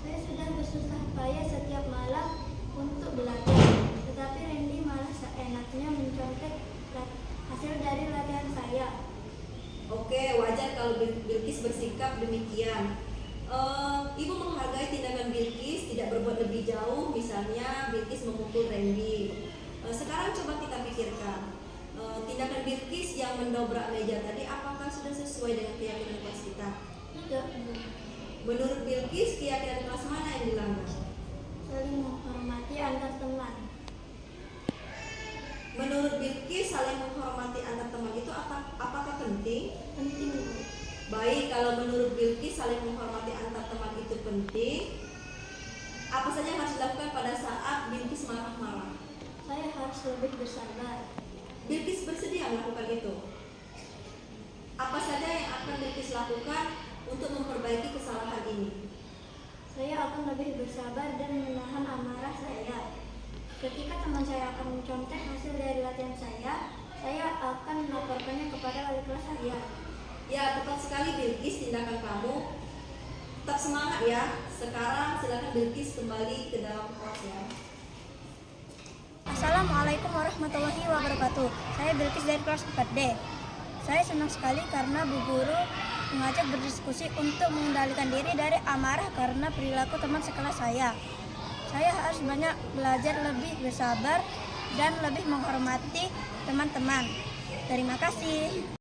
Saya sudah bersusah payah setiap malam untuk belajar, tetapi Randy malah seenaknya mencontek hasil dari latihan saya. Oke, wajar kalau Bilqis bersikap demikian. Ibu menghargai tindakan Bilqis tidak berbuat lebih jauh, misalnya Bilqis memukul Randy. Sekarang coba kita pikirkan, tindakan Bilqis yang mendobrak meja tadi apakah sudah sesuai dengan keyakinan kelas kita? Tidak, Bu. Menurut Bilqis, keyakinan kelas mana yang dilanggar? Saling menghormati antar teman. Menurut Bilqis, saling menghormati antar teman itu apakah penting? Penting, Bu. Baik, kalau menurut Bilqis saling menghormati antar teman itu penting, apa saja yang harus dilakukan pada saat Bilqis marah-marah? Saya harus lebih bersabar. Bilqis bersedia melakukan itu. Apa saja yang akan Bilqis lakukan untuk memperbaiki kesalahan ini? Saya akan lebih bersabar dan menahan amarah saya. Ketika teman saya akan mencontek hasil dari latihan saya akan melaporkannya kepada wali kelas saya. Ya, tepat sekali Bilqis tindakan kamu. Tetap semangat ya. Sekarang silakan Bilqis kembali ke dalam kelas ya. Assalamualaikum warahmatullahi wabarakatuh. Saya Bilqis dari kelas 4D. Saya senang sekali karena Bu Guru mengajak berdiskusi untuk mengendalikan diri dari amarah karena perilaku teman sekelas saya. Saya harus banyak belajar lebih bersabar dan lebih menghormati teman-teman. Terima kasih.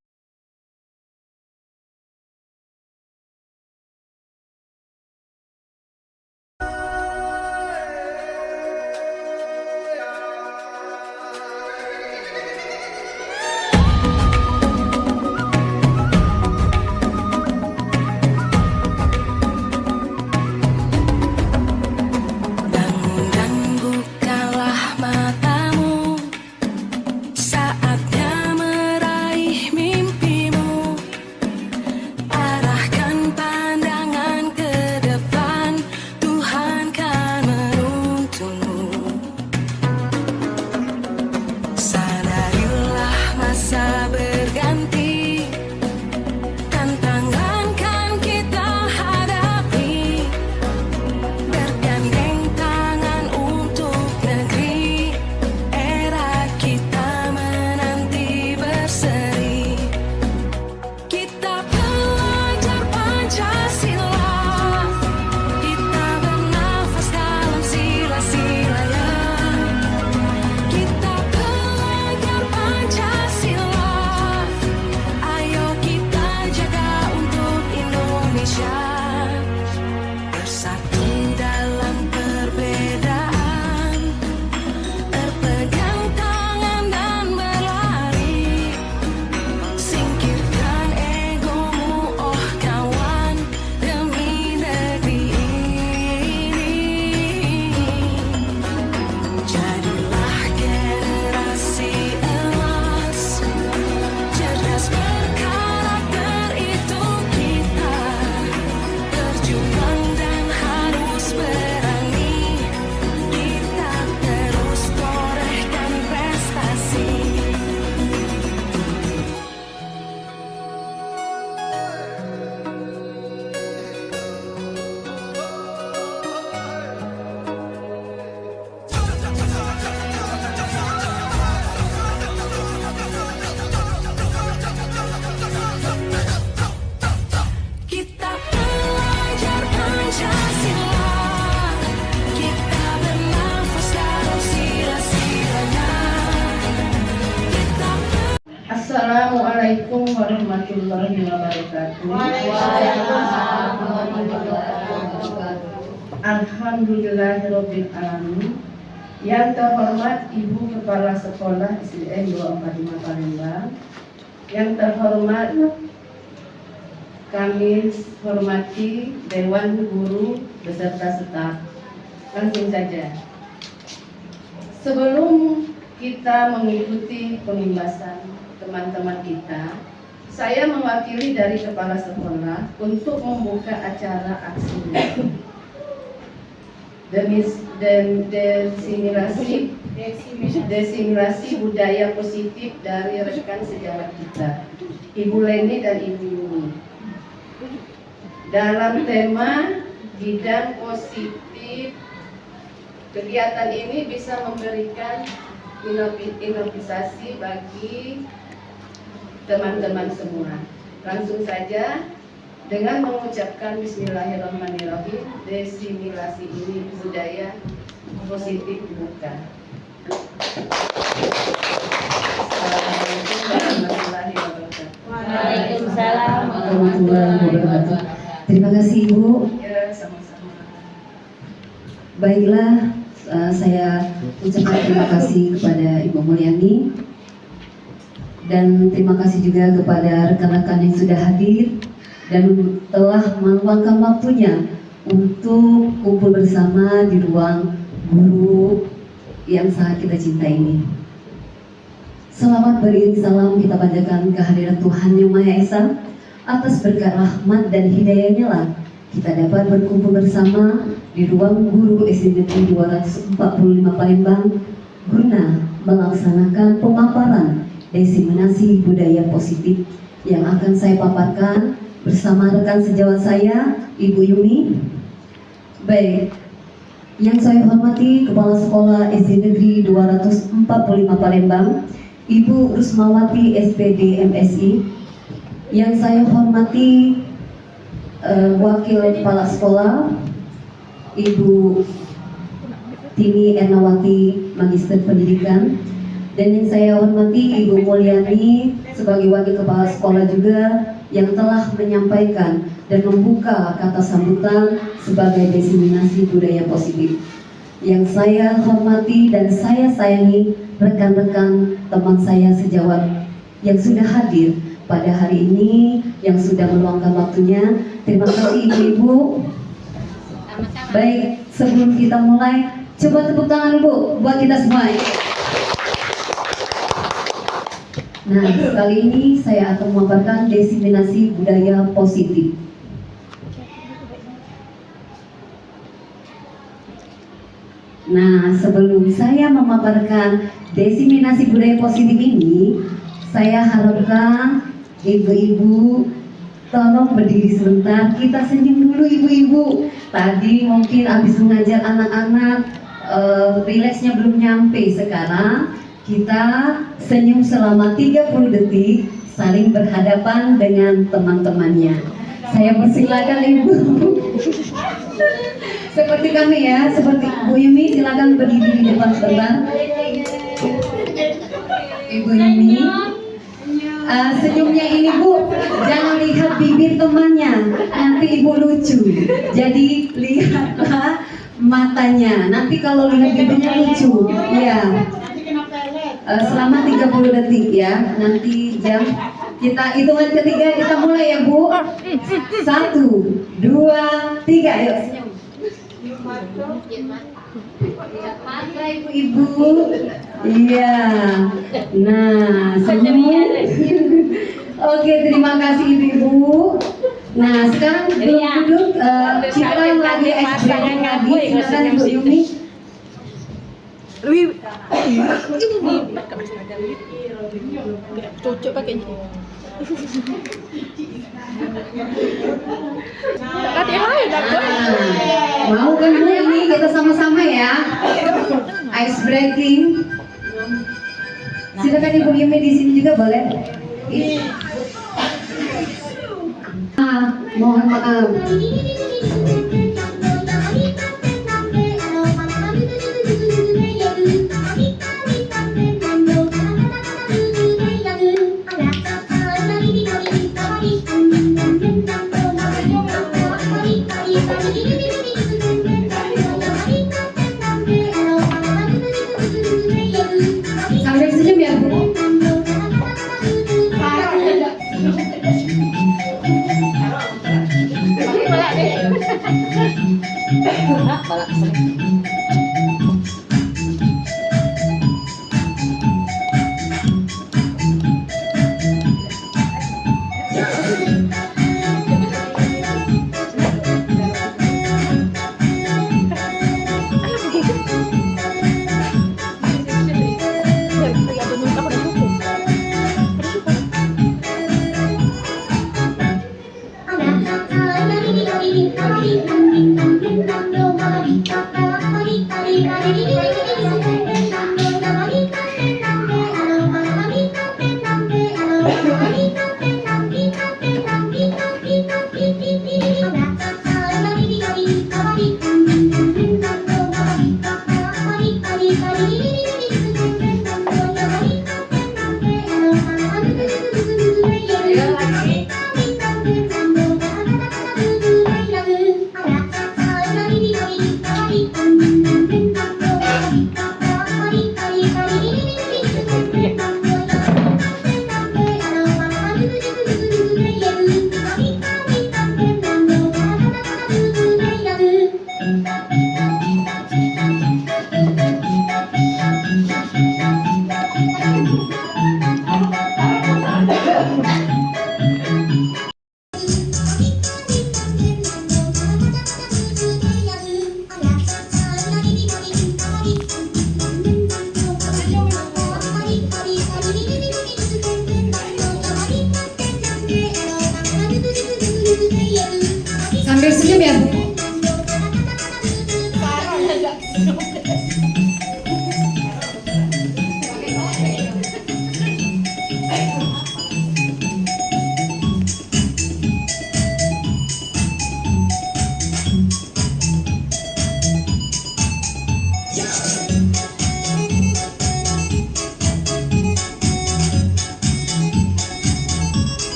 Assalamualaikum warahmatullahi wabarakatuh. Alhamdulillahirabbil alamin. Yang terhormat Ibu Kepala Sekolah SDN 245 Palembang, yang terhormat kami hormati Dewan Guru beserta staf. Langsung saja. Sebelum kita mengikuti pembahasan teman-teman kita, saya mewakili dari kepala sekolah untuk membuka acara aksi desimilasi budaya positif dari rekan sejawat kita, Ibu Leni dan Ibu Yuni, dalam tema bidang positif. Kegiatan ini bisa memberikan inovasi bagi teman-teman semua. Langsung saja dengan mengucapkan Bismillahirrahmanirrahim, desimilasi ini budaya positif dibuka. Assalamualaikum warahmatullahi wabarakatuh. Waalaikumsalam warahmatullahi wabarakatuh. Terima kasih Ibu. Ya, sama-sama. Baiklah, saya ucapkan terima kasih kepada Ibu Mulyani dan terima kasih juga kepada rekan-rekan yang sudah hadir dan telah meluangkan waktunya untuk kumpul bersama di ruang guru yang sangat kita cintai ini. Selamat beriring salam kita panjatkan kehadiran Tuhan Yang Maha Esa. Atas berkat rahmat dan hidayahnya lah kita dapat berkumpul bersama di ruang guru SD Negeri 245 Palembang guna melaksanakan pemaparan diseminasi budaya positif yang akan saya paparkan bersama rekan sejawat saya, Ibu Yumi. Baik, yang saya hormati Kepala Sekolah SD Negeri 245 Palembang, Ibu Rusmawati SPD MSI. Yang saya hormati Wakil Kepala Sekolah Ibu Tini Ernawati Magister Pendidikan, dan yang saya hormati Ibu Mulyani sebagai Wakil Kepala Sekolah juga yang telah menyampaikan dan membuka kata sambutan sebagai diseminasi budaya positif. Yang saya hormati dan saya sayangi rekan-rekan teman saya sejawat yang sudah hadir pada hari ini, yang sudah meluangkan waktunya. Terima kasih Ibu-Ibu. Baik, sebelum kita mulai, coba tepuk tangan Ibu buat kita semua. Nah, kali ini saya akan memaparkan diseminasi budaya positif. Nah, sebelum saya memaparkan diseminasi budaya positif ini, saya harapkan ibu-ibu tolong berdiri sebentar, kita senyum dulu ibu-ibu. Tadi mungkin habis mengajar anak-anak, rileksnya belum nyampe. Sekarang kita senyum selama 30 detik, saling berhadapan dengan teman-temannya. Saya persilakan ibu. Seperti kami ya, seperti Bu Yumi, silakan berdiri di depan sebentar. Ibu Yumi. Senyumnya ini Bu, jangan lihat bibir temannya, nanti Ibu lucu. Jadi lihatlah matanya, nanti kalau lihat bibirnya lucu. Ya. Selama 30 detik ya, nanti jam kita hitungan ketiga kita mulai ya Bu. 1, 2, 3, ayo senyum. Lihat mata ibu-ibu. Iya. Nah, senyum. Oke, terima kasih ibu-ibu. Nah, sekarang duduk kita lagi explain lagi. Silakan Ibu Yumi. Cocok pakai ini. Mau kan Bu ini kita sama-sama ya. Ice breaking. Silakan Ibu Yumi di sini juga boleh. Mohon maaf. Sambil senyum ya Bu. Thank you.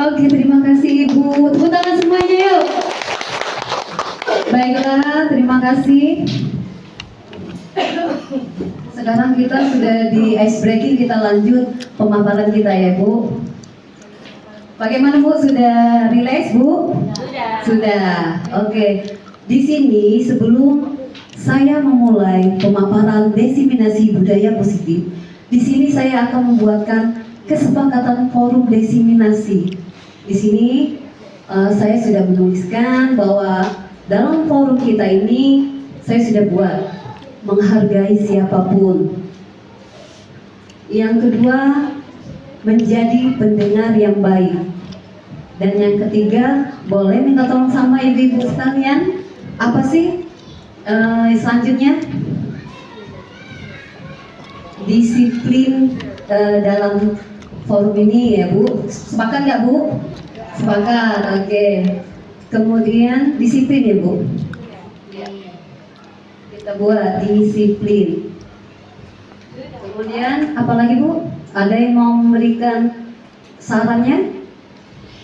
Oke, terima kasih Ibu. Tepuk tangan semuanya yuk. Baiklah, terima kasih. Sekarang kita sudah di ice breaking, kita lanjut pemaparan kita ya Bu. Bagaimana Bu? Sudah relax Bu? Sudah. Oke. Di sini sebelum saya memulai pemaparan diseminasi budaya positif, di sini saya akan membuatkan kesepakatan forum diseminasi. Di sini saya sudah menuliskan bahwa dalam forum kita ini saya sudah buat menghargai siapapun. Yang kedua, menjadi pendengar yang baik. Dan yang ketiga, boleh minta tolong sama ibu-ibu sekalian, apa sih selanjutnya? Disiplin dalam forum ini ya Bu. Sepakat nggak Bu? Sepakat, oke. Kemudian disiplin ya Bu. Kita buat disiplin. Kemudian apa lagi Bu? Ada yang mau memberikan sarannya?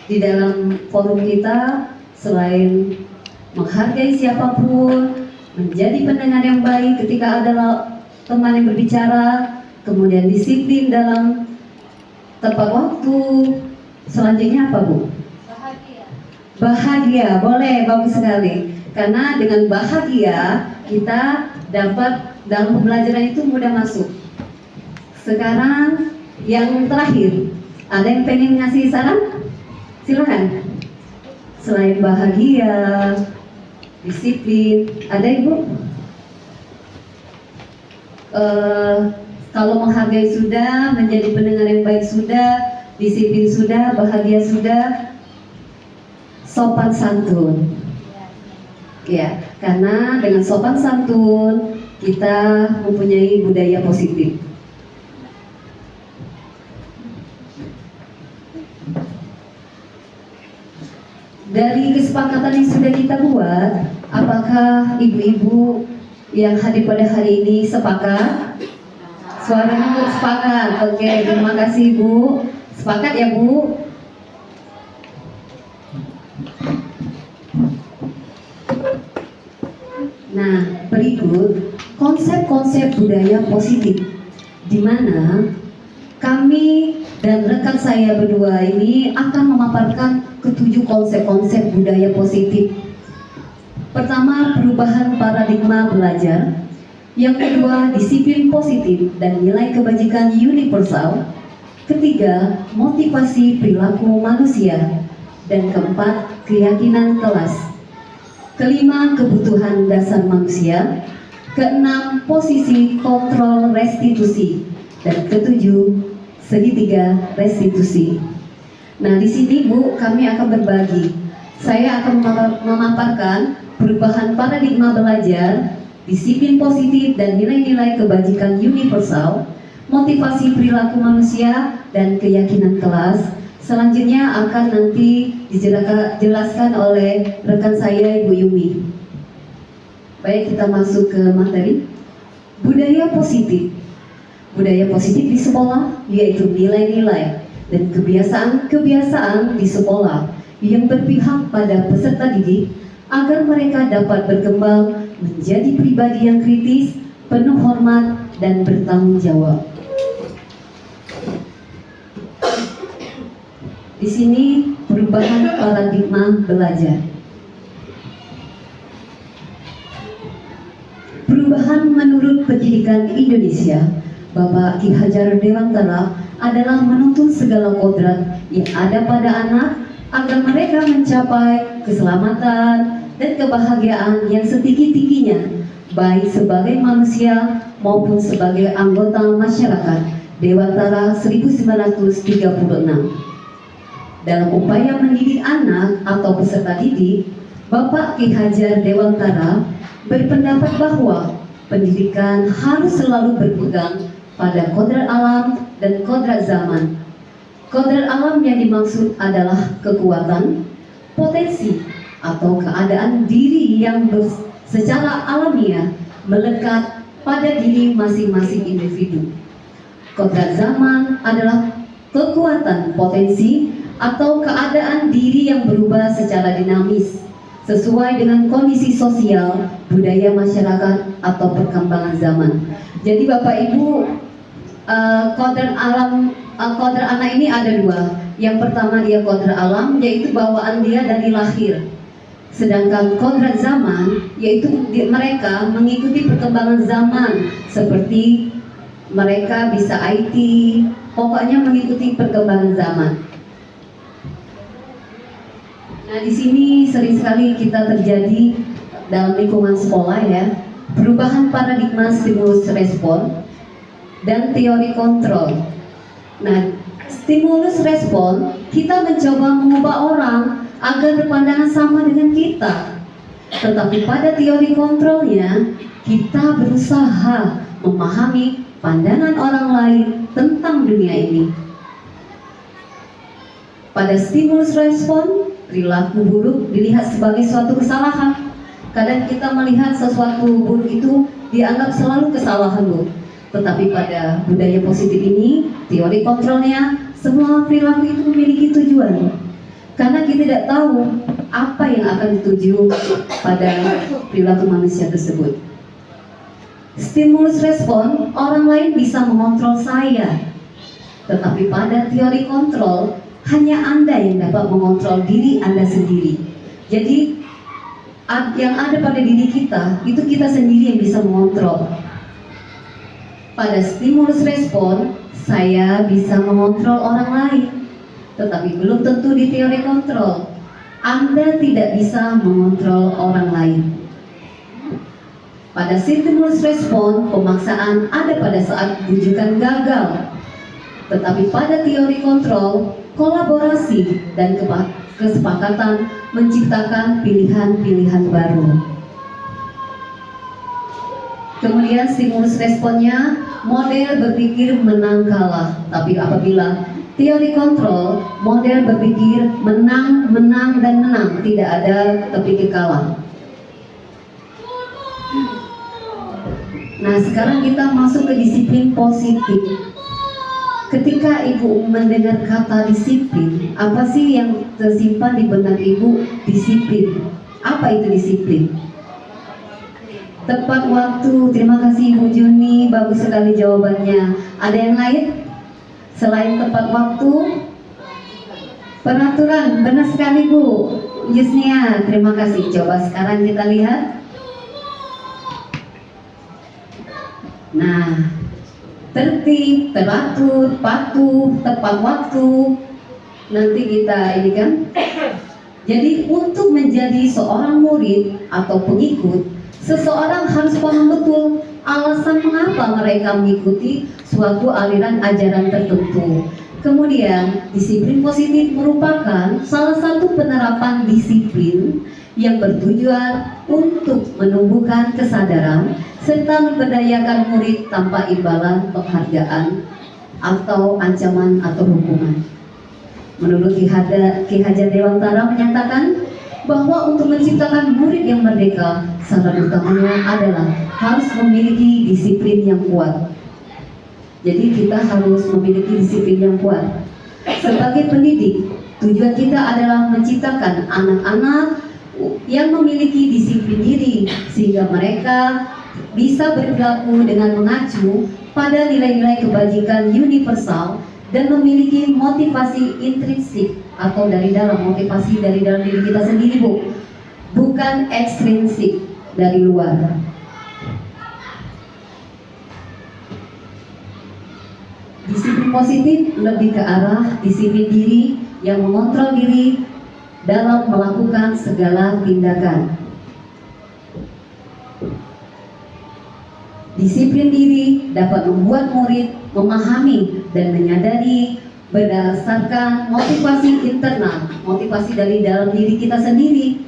Di dalam forum kita selain menghargai siapapun, menjadi pendengar yang baik ketika ada teman yang berbicara, kemudian disiplin dalam tepat waktu. Selanjutnya apa Bu? Bahagia, boleh, bagus sekali. Karena dengan bahagia kita dapat dalam pembelajaran itu mudah masuk. Sekarang yang terakhir, ada yang pengen ngasih saran? Silakan. Selain bahagia, disiplin, ada Ibu? Kalau menghargai sudah, menjadi pendengar yang baik sudah, disiplin sudah, bahagia sudah, sopan santun. Ya, karena dengan sopan santun kita mempunyai budaya positif. Dari kesepakatan yang sudah kita buat, apakah ibu-ibu yang hadir pada hari ini sepakat? Suaranya sepakat. Oke, terima kasih Bu. Sepakat ya Bu? Nah, berikut konsep-konsep budaya positif, di mana kami dan rekan saya berdua ini akan memaparkan ketujuh konsep-konsep budaya positif. Pertama, perubahan paradigma belajar. Yang kedua, disiplin positif dan nilai kebajikan universal. Ketiga, motivasi perilaku manusia. Dan keempat, keyakinan kelas. Kelima, kebutuhan dasar manusia. Keenam, posisi kontrol restitusi. Dan ketujuh, segitiga restitusi. Nah, di sini Bu, kami akan berbagi. Saya akan memaparkan perubahan paradigma belajar, disiplin positif dan nilai-nilai kebajikan universal, motivasi perilaku manusia, dan keyakinan kelas. Selanjutnya akan nanti dijelaskan oleh rekan saya Ibu Yumi. Baik, kita masuk ke materi. Budaya positif. Budaya positif di sekolah yaitu nilai-nilai dan kebiasaan-kebiasaan di sekolah yang berpihak pada peserta didik agar mereka dapat berkembang menjadi pribadi yang kritis, penuh hormat, dan bertanggung jawab. Di sini perubahan paradigma belajar. menurut pendidikan Indonesia, Bapak Ki Hajar Dewantara adalah menuntun segala kodrat yang ada pada anak agar mereka mencapai keselamatan dan kebahagiaan yang setinggi-tingginya, baik sebagai manusia maupun sebagai anggota masyarakat. Dewantara 1936. Dalam upaya mendidik anak atau peserta didik, Bapak Ki Hajar Dewantara berpendapat bahwa pendidikan harus selalu berpegang pada kodrat alam dan kodrat zaman. Kodrat alam yang dimaksud adalah kekuatan, potensi, atau keadaan diri yang secara alamiah melekat pada diri masing-masing individu. Kodrat zaman adalah kekuatan, potensi, atau keadaan diri yang berubah secara dinamis sesuai dengan kondisi sosial, budaya masyarakat, atau perkembangan zaman. Jadi Bapak Ibu, kodrat alam, kodrat anak ini ada dua. Yang pertama dia kodrat alam, yaitu bawaan dia dari lahir. Sedangkan kodrat zaman, yaitu mereka mengikuti perkembangan zaman, seperti mereka bisa IT, pokoknya mengikuti perkembangan zaman. Nah, di sini sering sekali kita terjadi dalam lingkungan sekolah ya, perubahan paradigma stimulus respon dan teori kontrol. Nah, stimulus respon kita mencoba mengubah orang agar berpandangan sama dengan kita. Tetapi pada teori kontrolnya, kita berusaha memahami pandangan orang lain tentang dunia ini. Pada stimulus respon, perilaku buruk dilihat sebagai suatu kesalahan. Kadang kita melihat sesuatu buruk itu dianggap selalu kesalahan Bu. Tetapi pada budaya positif ini, teori kontrolnya, semua perilaku itu memiliki tujuan. Karena kita tidak tahu apa yang akan dituju pada perilaku manusia tersebut. Stimulus respon, orang lain bisa mengontrol saya. Tetapi pada teori kontrol, hanya Anda yang dapat mengontrol diri Anda sendiri. Jadi yang ada pada diri kita, itu kita sendiri yang bisa mengontrol. Pada stimulus respon, saya bisa mengontrol orang lain. Tetapi belum tentu di teori kontrol. Anda tidak bisa mengontrol orang lain. Pada stimulus respon, pemaksaan ada pada saat bujukan gagal. Tetapi pada teori kontrol, kolaborasi dan kesepakatan menciptakan pilihan-pilihan baru. Kemudian stimulus responnya, model berpikir menang kalah. Tapi apabila teori kontrol, model berpikir menang, menang, dan menang, tidak ada terpikir kalah. Nah, sekarang kita masuk ke disiplin positif. Ketika ibu mendengar kata disiplin, apa sih yang tersimpan di benak ibu? Disiplin. Apa itu disiplin? Tepat waktu. Terima kasih Ibu Juni, bagus sekali jawabannya. Ada yang lain selain tepat waktu? Peraturan, benar sekali Bu Yusnia, terima kasih. Coba sekarang kita lihat. Nah, tertib, teratur, patuh, tepat waktu. Nanti kita ini kan. Jadi untuk menjadi seorang murid atau pengikut, seseorang harus paham betul alasan mengapa mereka mengikuti suatu aliran ajaran tertentu. Kemudian, disiplin positif merupakan salah satu penerapan disiplin yang bertujuan untuk menumbuhkan kesadaran serta memberdayakan murid tanpa imbalan penghargaan atau ancaman atau hukuman. Menurut Ki Hajar Dewantara menyatakan bahwa untuk menciptakan murid yang merdeka, syarat utamanya adalah harus memiliki disiplin yang kuat. Jadi kita harus memiliki disiplin yang kuat. Sebagai pendidik, tujuan kita adalah menciptakan anak-anak yang memiliki disiplin diri sehingga mereka bisa berperilaku dengan mengacu pada nilai-nilai kebajikan universal dan memiliki motivasi intrinsik atau dari dalam, motivasi dari dalam diri kita sendiri Bu, bukan ekstrinsik dari luar. positif lebih ke arah disiplin diri yang mengontrol diri dalam melakukan segala tindakan. Disiplin diri dapat membuat murid memahami dan menyadari berdasarkan motivasi internal, motivasi dari dalam diri kita sendiri,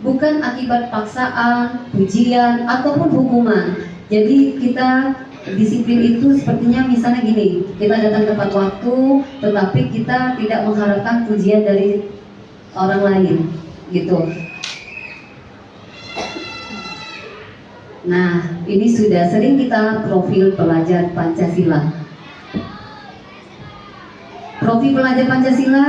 bukan akibat paksaan, pujian, ataupun hukuman. Jadi kita disiplin itu sepertinya misalnya gini, kita datang tepat waktu, tetapi kita tidak mengharapkan pujian dari orang lain, gitu. Nah, ini sudah sering kita profil pelajar Pancasila. Profil pelajar Pancasila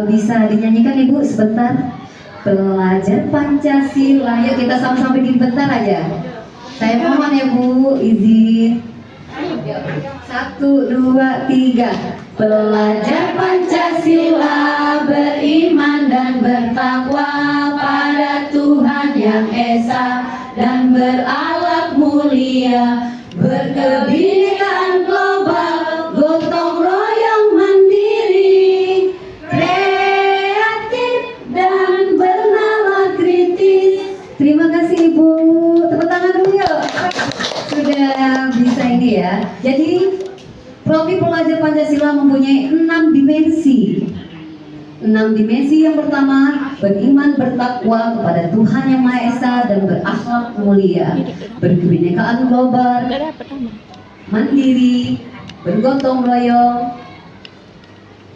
bisa dinyanyikan Ibu sebentar. Pelajar Pancasila, yuk kita sama-sama bikin bentar aja. Saya mohon ya Bu, izin. 1, 2, 3. Pelajar Pancasila beriman dan bertakwa pada Tuhan Yang Esa dan berakhlak mulia, berkebinekaan global, gotong royong mandiri, kreatif dan bernalar kritis. Terima kasih Ibu, tepuk tangan dulu yuk. Sudah bisa ini ya. Jadi profil pelajar Pancasila mempunyai 6 dimensi. 6 dimensi. Yang pertama, beriman bertakwa kepada Tuhan Yang Maha Esa dan berakhlak mulia, berkebinekaan global, mandiri, bergotong royong,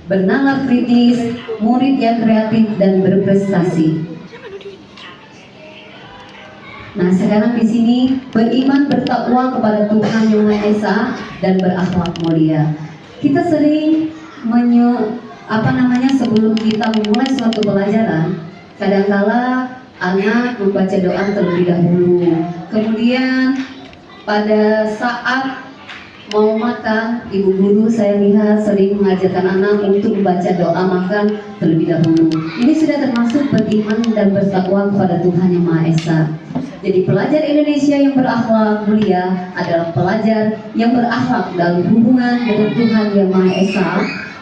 bernalar kritis, murid yang kreatif dan berprestasi. Nah, sekarang di sini beriman bertakwa kepada Tuhan Yang Maha Esa dan berakhlak mulia. Kita sering sebelum kita memulai suatu pelajaran, kadangkala anak membaca doa terlebih dahulu. Kemudian pada saat mau makan, ibu guru saya lihat sering mengajarkan anak untuk membaca doa makan terlebih dahulu. Ini sudah termasuk beriman dan bertakwa kepada Tuhan Yang Maha Esa. Jadi pelajar Indonesia yang berakhlak mulia adalah pelajar yang berakhlak dalam hubungan dengan Tuhan Yang Maha Esa,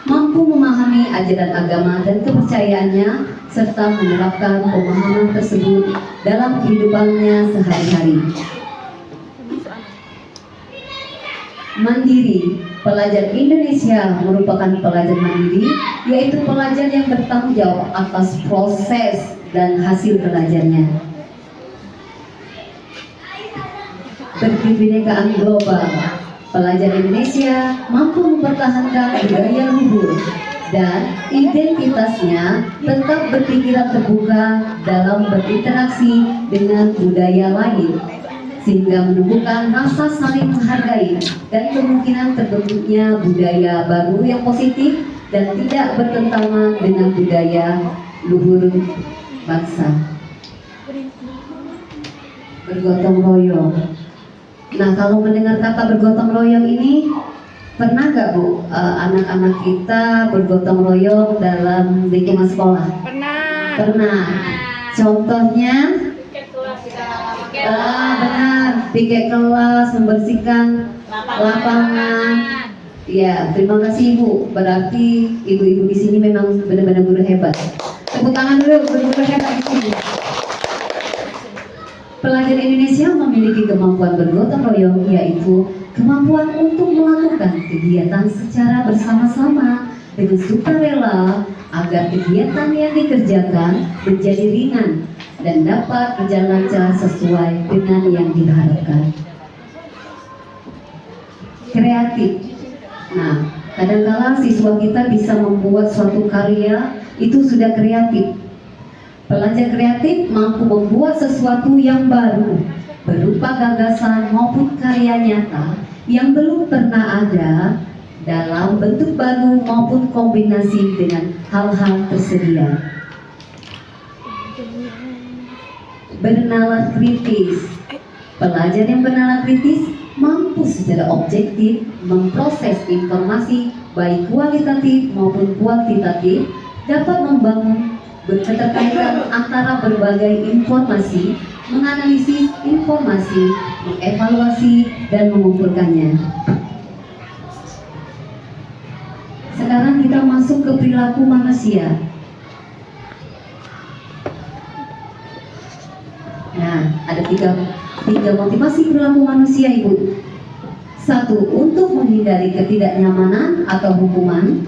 mampu memahami ajaran agama dan kepercayaannya, serta menerapkan pemahaman tersebut dalam kehidupannya sehari-hari. Mandiri, pelajar Indonesia merupakan pelajar mandiri, yaitu pelajar yang bertanggung jawab atas proses dan hasil belajarnya. Berkebinekaan global, pelajar Indonesia mampu mempertahankan budaya luhur dan identitasnya, tetap berpikiran terbuka dalam berinteraksi dengan budaya lain, sehingga menumbuhkan rasa saling menghargai dan kemungkinan terbentuknya budaya baru yang positif dan tidak bertentangan dengan budaya luhur bangsa. Bergotong royong. Nah, kalau mendengar kata bergotong royong ini, pernah nggak Bu, anak-anak kita bergotong royong dalam lingkungan sekolah? Pernah. Contohnya? Benar, piket kelas, membersihkan lapangan. Ya, terima kasih Ibu. Berarti ibu-ibu di sini memang benar-benar guru hebat. Tepuk tangan dulu, guru-guru hebat di sini. Pelajar Indonesia memiliki kemampuan bergotong royong, yaitu kemampuan untuk melakukan kegiatan secara bersama-sama dengan sukarela agar kegiatan yang dikerjakan menjadi ringan dan dapat berjalan lancar sesuai dengan yang diharapkan. Kreatif. Nah, kadang-kala siswa kita bisa membuat suatu karya, itu sudah kreatif. Pelajar kreatif mampu membuat sesuatu yang baru, berupa gagasan maupun karya nyata yang belum pernah ada dalam bentuk baru maupun kombinasi dengan hal-hal tersedia. Bernalar kritis. Pelajar yang bernalar kritis mampu secara objektif memproses informasi baik kualitatif maupun kuantitatif, dapat membangun keterkaitan antara berbagai informasi, menganalisis informasi, mengevaluasi dan mengumpulkannya. kita masuk ke perilaku manusia. Nah, ada tiga motivasi perilaku manusia, Ibu. Satu, untuk menghindari ketidaknyamanan atau hukuman.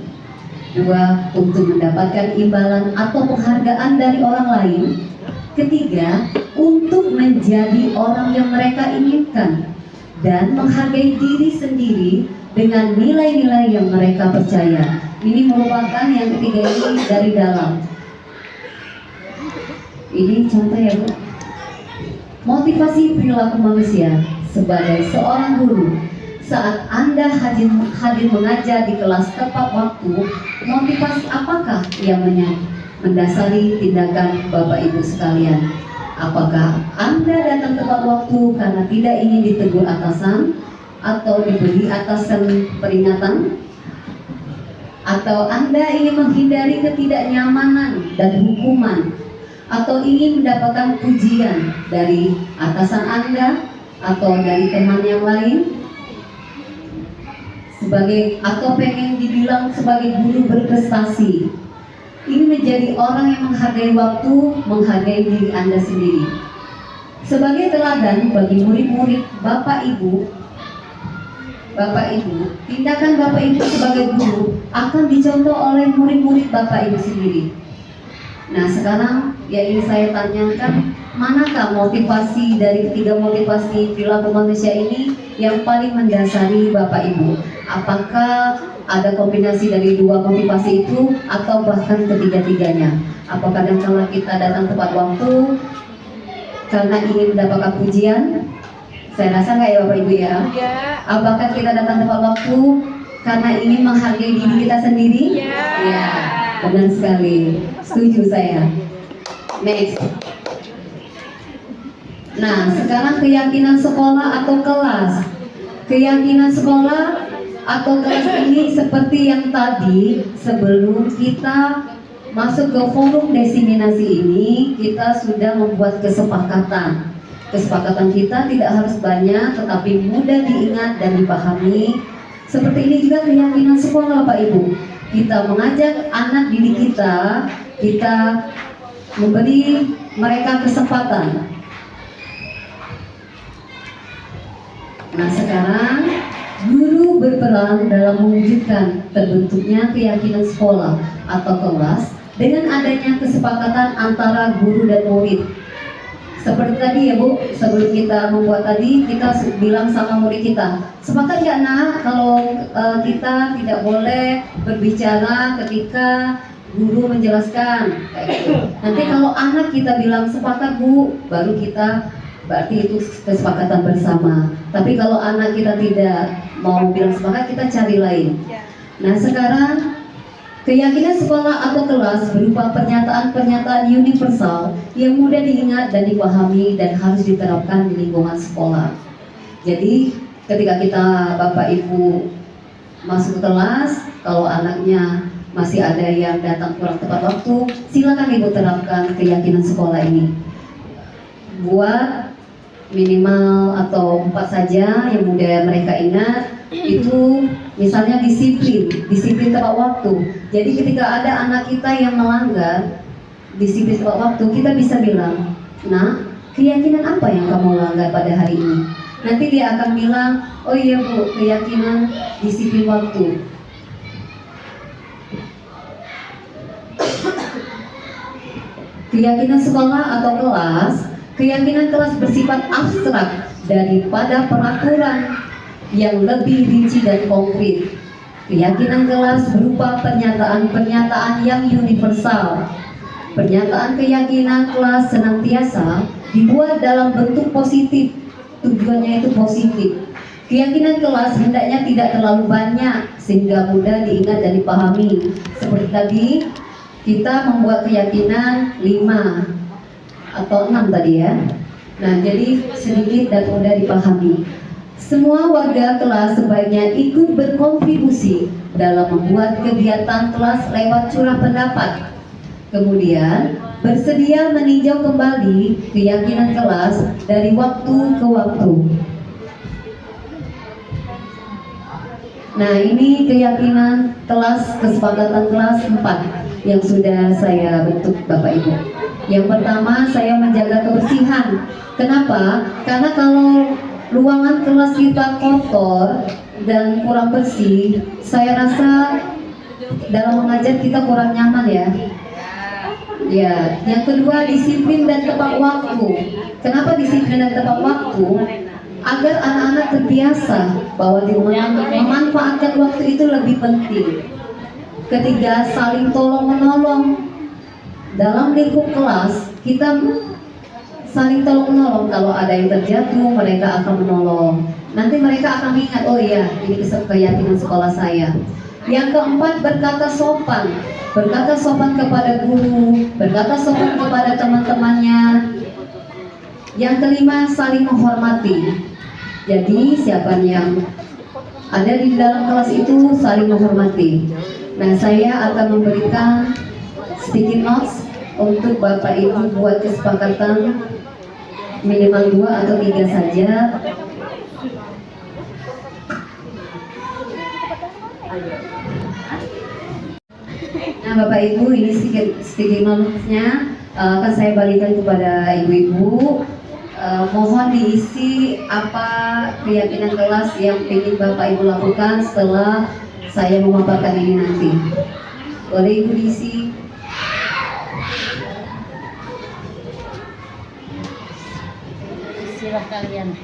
Dua, untuk mendapatkan imbalan atau penghargaan dari orang lain. Ketiga, untuk menjadi orang yang mereka inginkan dan menghargai diri sendiri dengan nilai-nilai yang mereka percaya. Ini merupakan yang ketiga ini dari dalam. Ini contoh ya, Bu. Motivasi perilaku manusia sebagai seorang guru. Saat Anda hadir mengajar di kelas tepat waktu, motivasi apakah yang mendasari tindakan Bapak Ibu sekalian? Apakah Anda datang tepat waktu karena tidak ingin ditegur atasan atau diberi atasan peringatan? Atau Anda ingin menghindari ketidaknyamanan dan hukuman? Atau ingin mendapatkan pujian dari atasan Anda atau dari teman yang lain? Atau pengen dibilang sebagai guru berprestasi? Ini menjadi orang yang menghargai waktu, menghargai diri Anda sendiri. Sebagai teladan bagi murid-murid Bapak Ibu, tindakan Bapak Ibu sebagai guru akan dicontoh oleh murid-murid Bapak Ibu sendiri. Nah, sekarang yang ingin saya tanyakan, manakah motivasi dari ketiga motivasi perilaku manusia ini yang paling mendasari Bapak Ibu? Apakah ada kombinasi dari dua motivasi itu atau bahkan ketiga-tiganya? Apakah kadang-kala kita datang tepat waktu karena ingin mendapatkan pujian? Saya rasa nggak ya Bapak Ibu ya? Apakah kita datang tepat waktu karena ingin menghargai diri kita sendiri? Ya, benar sekali. Setuju saya. Next. Nah, sekarang keyakinan sekolah atau kelas. Keyakinan sekolah atau kelas ini seperti yang tadi, sebelum kita masuk ke forum diseminasi ini, kita sudah membuat kesepakatan. Kesepakatan kita tidak harus banyak, tetapi mudah diingat dan dipahami. Seperti ini juga keyakinan sekolah, Bapak Ibu. Kita mengajak anak didik kita memberi mereka kesempatan. Nah, sekarang guru berperan dalam mewujudkan terbentuknya keyakinan sekolah atau kelas dengan adanya kesepakatan antara guru dan murid. Seperti tadi ya Bu, sebelum kita membuat tadi, kita bilang sama murid kita, sepakat ya nak kalau kita tidak boleh berbicara ketika guru menjelaskan kayak gitu. Nanti kalau anak kita bilang sepakat Bu, baru kita berarti itu kesepakatan bersama. Tapi kalau anak kita tidak mau bilang sepakat, kita cari lain. Nah, sekarang keyakinan sekolah atau kelas berupa pernyataan-pernyataan universal yang mudah diingat dan dipahami dan harus diterapkan di lingkungan sekolah. Jadi ketika kita Bapak Ibu masuk ke kelas, kalau anaknya masih ada yang datang kurang tepat waktu, silakan Ibu terapkan keyakinan sekolah ini. Buat minimal atau 4 saja yang mudah mereka ingat, itu misalnya disiplin tepat waktu. Jadi ketika ada anak kita yang melanggar disiplin tepat waktu, kita bisa bilang, nah keyakinan apa yang kamu langgar pada hari ini? Nanti dia akan bilang, oh iya Bu, keyakinan disiplin waktu. Keyakinan sekolah atau kelas, keyakinan kelas bersifat abstrak daripada peraturan yang lebih rinci dan konkret. Keyakinan kelas berupa pernyataan-pernyataan yang universal. Pernyataan keyakinan kelas senantiasa dibuat dalam bentuk positif, tujuannya itu positif. Keyakinan kelas hendaknya tidak terlalu banyak sehingga mudah diingat dan dipahami. Seperti tadi kita membuat keyakinan 5 atau 6 tadi ya. Nah, jadi sedikit dan mudah dipahami. Semua warga kelas sebaiknya ikut berkontribusi dalam membuat kegiatan kelas lewat curah pendapat. Kemudian bersedia meninjau kembali keyakinan kelas dari waktu ke waktu. Nah, ini keyakinan kesepakatan kelas 4 yang sudah saya bentuk Bapak Ibu. Yang pertama, saya menjaga kebersihan. Kenapa? Karena kalau ruangan kelas kita kotor dan kurang bersih, saya rasa dalam mengajar kita kurang nyaman ya. Ya, yang kedua disiplin dan tepat waktu. Kenapa disiplin dan tepat waktu? Agar anak-anak terbiasa bahwa di rumah memanfaatkan waktu itu lebih penting. Ketiga, saling tolong menolong. Dalam lingkup kelas kita saling tolong menolong. Kalau ada yang terjatuh, mereka akan menolong. Nanti mereka akan ingat, oh iya, ini keyakinan sekolah saya. Yang keempat, berkata sopan. Berkata sopan kepada guru, berkata sopan kepada teman-temannya. Yang kelima, saling menghormati. Jadi siapa yang ada di dalam kelas itu saling menghormati. Nah, saya akan memberikan sticky notes untuk Bapak Ibu buat kesepakatan minimal 2 atau 3 saja. Nah, Bapak Ibu, ini sticky notes-nya akan saya balikan kepada ibu-ibu. Mohon diisi apa keyakinan kelas yang ingin Bapak Ibu lakukan setelah saya memaparkan ini nanti. Boleh Ibu diisi? Silah kalian.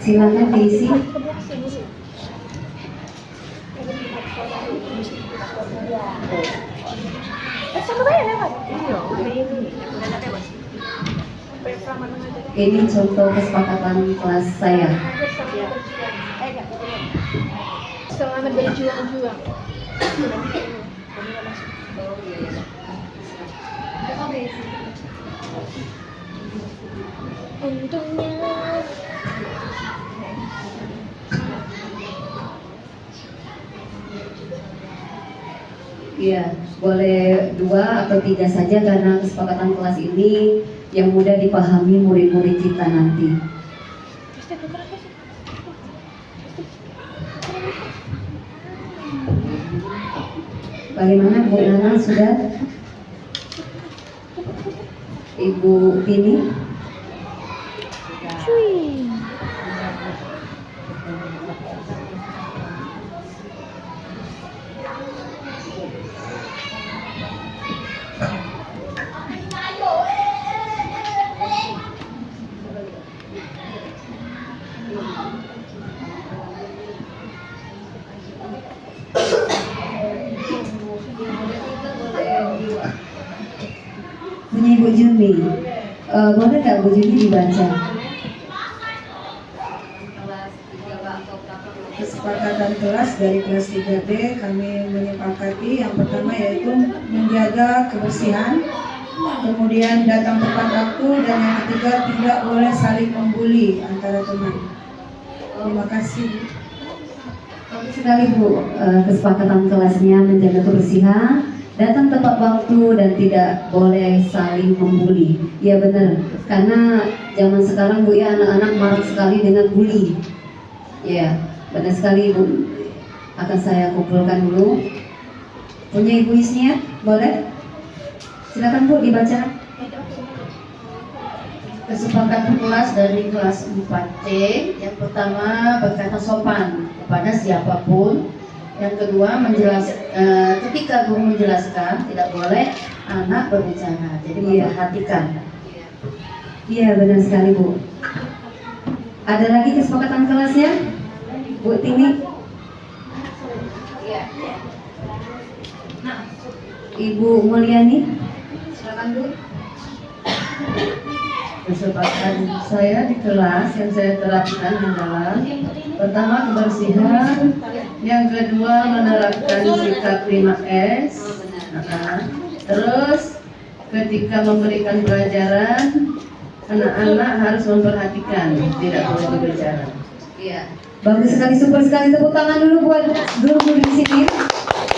Silakan diisi. Ini contoh kesepakatan kelas saya. Selamat berjuang-juang. Untungnya Iya, boleh 2 atau 3 saja karena kesepakatan kelas ini yang mudah dipahami murid-murid kita nanti. Bagaimana Bu Nana, sudah? Ibu Tini? Punya Ibu Jumi, boleh nggak Bu Jumi dibaca? Kesepakatan kelas dari kelas 3B kami menyepakati yang pertama yaitu menjaga kebersihan, kemudian datang tepat waktu, dan yang ketiga tidak boleh saling membuli antara teman. Terima kasih. Bagus sekali Bu, kesepakatan kelasnya menjaga kebersihan, datang tepat waktu, dan tidak boleh saling membuli. Iya benar, karena zaman sekarang Bu ya, anak-anak marah sekali dengan bully. Iya, benar sekali Bu. Akan saya kumpulkan dulu. Punya Ibu Isniat, boleh? Silakan Bu dibaca. Kesepakatan kelas dari kelas 4C. Yang pertama, berkata sopan kepada siapapun. Yang kedua, ketika guru menjelaskan tidak boleh anak berbicara. Jadi memperhatikan. Iya benar sekali Bu. Ada lagi kesepakatan kelasnya, Bu Tini? Ibu Mulyani, silakan Bu. Kesempatan saya di kelas yang saya terapkan adalah pertama kebersihan, yang kedua menerapkan sikap 5S. Terus ketika memberikan pelajaran, anak-anak harus memperhatikan, tidak boleh berbicara. Iya. Bagus sekali, super sekali. Tepuk tangan dulu buat guru-guru di sini.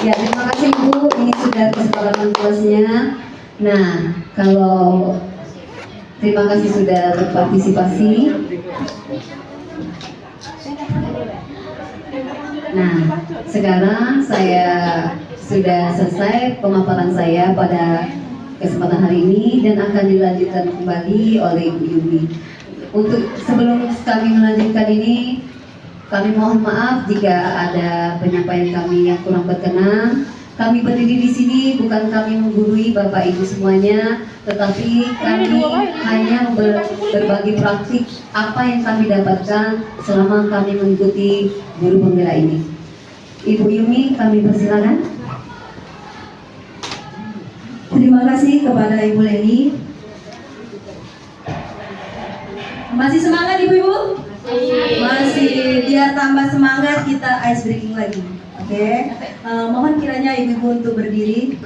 Ya, terima kasih Ibu. Ini sudah kesepakatan kelasnya. Nah, kalau terima kasih sudah berpartisipasi. Nah, sekarang saya sudah selesai pemaparan saya pada kesempatan hari ini dan akan dilanjutkan kembali oleh Ibu Yumi. Untuk sebelum kami melanjutkan ini, kami mohon maaf jika ada penyampaian kami yang kurang berkenan. Kami berdiri di sini bukan kami menggurui Bapak Ibu semuanya, tetapi kami hanya berbagi praktik apa yang kami dapatkan selama kami mengikuti guru pembela ini. Ibu Yumi, kami persilakan. Terima kasih kepada Ibu Leni. Masih semangat Ibu-ibu? Masih, biar tambah semangat kita ice breaking lagi. Oke. Mohon kiranya Ibu-ibu untuk berdiri.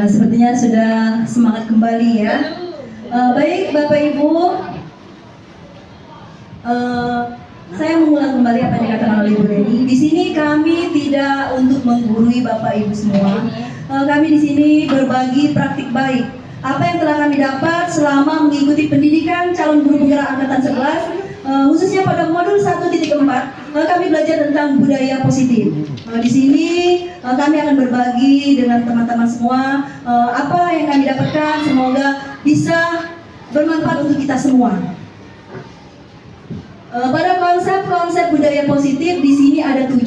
Sepertinya sudah semangat kembali ya. Baik Bapak Ibu, saya mengulang kembali apa yang dikatakan oleh Ibu Leni. Di sini kami tidak untuk menggurui Bapak Ibu semua. Kami di sini berbagi praktik baik. Apa yang telah kami dapat selama mengikuti pendidikan calon guru penggerak angkatan 11, khususnya pada modul 1.4, kami belajar tentang budaya positif. Di sini kami akan berbagi dengan teman-teman semua apa yang kami dapatkan, semoga bisa bermanfaat untuk kita semua. Pada konsep-konsep budaya positif di sini ada 7.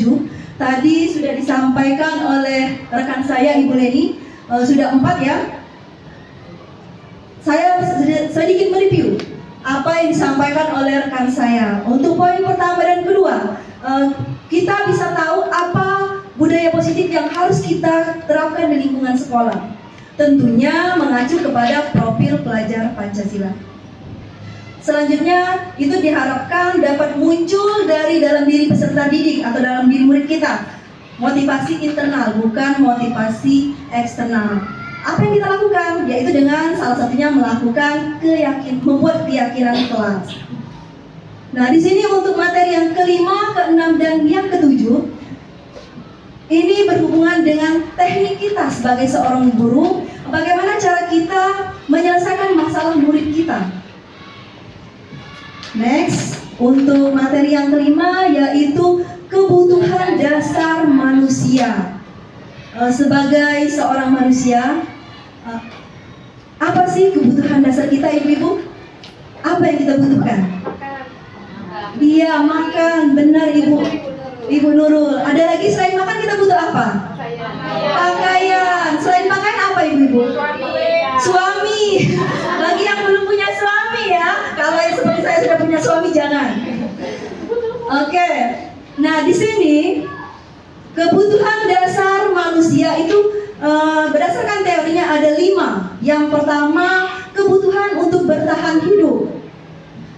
Tadi sudah disampaikan oleh rekan saya Ibu Leni, sudah 4 ya. Saya sedikit mereview apa yang disampaikan oleh rekan saya. Untuk poin pertama dan kedua, kita bisa tahu apa budaya positif yang harus kita terapkan di lingkungan sekolah. Tentunya mengacu kepada profil pelajar Pancasila. Selanjutnya, itu diharapkan dapat muncul dari dalam diri peserta didik atau dalam diri murid kita. Motivasi internal, bukan motivasi eksternal. Apa yang kita lakukan? Yaitu dengan salah satunya melakukan membuat keyakinan kelas. Nah, di sini untuk materi yang kelima, keenam, dan yang ketujuh, ini berhubungan dengan teknik kita sebagai seorang guru bagaimana cara kita menyelesaikan masalah murid kita. Next, untuk materi yang kelima yaitu kebutuhan dasar manusia. Sebagai seorang manusia, apa sih kebutuhan dasar kita, ibu-ibu? Apa yang kita butuhkan? Iya, makan. Benar, Ibu Nurul. Ada lagi selain makan kita butuh apa? Pakaian. Selain pakaian apa, ibu-ibu? Suami. Bagi yang belum punya suami ya, kalau yang seperti saya sudah punya suami jangan. Oke. Nah, di sini kebutuhan dasar manusia itu berdasarkan teorinya ada 5. Yang pertama, kebutuhan untuk bertahan hidup.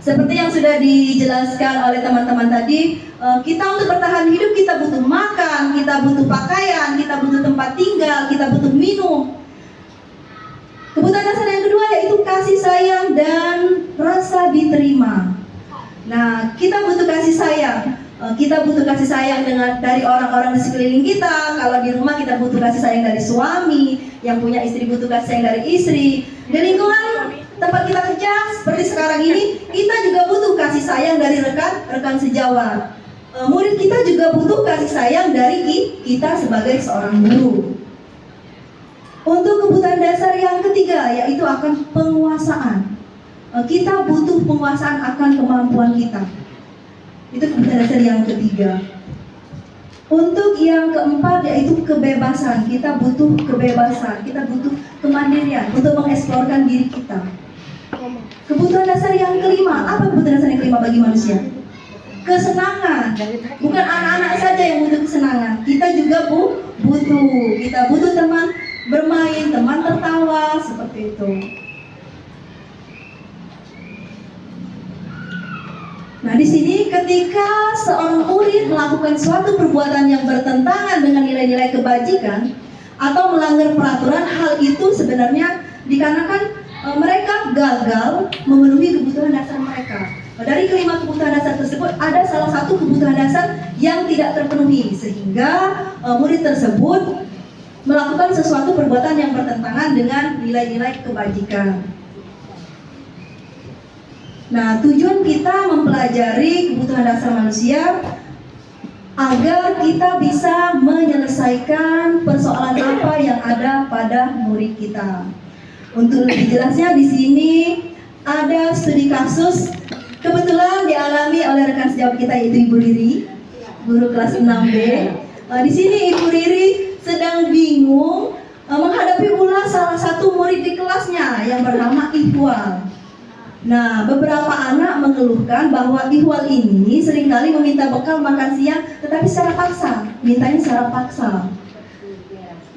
Seperti yang sudah dijelaskan oleh teman-teman tadi, kita untuk bertahan hidup kita butuh makan, kita butuh pakaian, kita butuh tempat tinggal, kita butuh minum. Kebutuhan dasar yang kedua yaitu kasih sayang dan rasa diterima. Nah, kita butuh kasih sayang. Kita butuh kasih sayang dari orang-orang di sekeliling kita. Kalau di rumah kita butuh kasih sayang dari suami, yang punya istri butuh kasih sayang dari istri. Di lingkungan tempat kita kerja seperti sekarang ini, kita juga butuh kasih sayang dari rekan sejawat. Murid kita juga butuh kasih sayang dari kita sebagai seorang guru. Untuk kebutuhan dasar yang ketiga yaitu akan penguasaan. Kita butuh penguasaan akan kemampuan kita. Itu kebutuhan dasar yang ketiga. Untuk yang keempat yaitu kebebasan. Kita butuh kebebasan, kita butuh kemandirian untuk mengeksplorkan diri kita. Kebutuhan dasar yang kelima, apa kebutuhan dasar yang kelima bagi manusia? Kesenangan. Bukan anak-anak saja yang butuh kesenangan, kita juga butuh. Kita butuh teman bermain, teman tertawa, seperti itu. Nah, di sini ketika seorang murid melakukan suatu perbuatan yang bertentangan dengan nilai-nilai kebajikan atau melanggar peraturan, hal itu sebenarnya dikarenakan mereka gagal memenuhi kebutuhan dasar mereka. Dari kelima kebutuhan dasar tersebut, ada salah satu kebutuhan dasar yang tidak terpenuhi, sehingga murid tersebut melakukan sesuatu perbuatan yang bertentangan dengan nilai-nilai kebajikan. Nah, tujuan kita mempelajari kebutuhan dasar manusia agar kita bisa menyelesaikan persoalan apa yang ada pada murid kita. Untuk lebih jelasnya di sini ada studi kasus kebetulan dialami oleh rekan sejawat kita yaitu Ibu Riri, guru kelas 6B. Di sini Ibu Riri sedang bingung menghadapi ulah salah satu murid di kelasnya yang bernama Ihwal. Nah, beberapa anak mengeluhkan bahwa Ihwal ini seringkali meminta bekal makan siang tetapi secara paksa, mintanya secara paksa.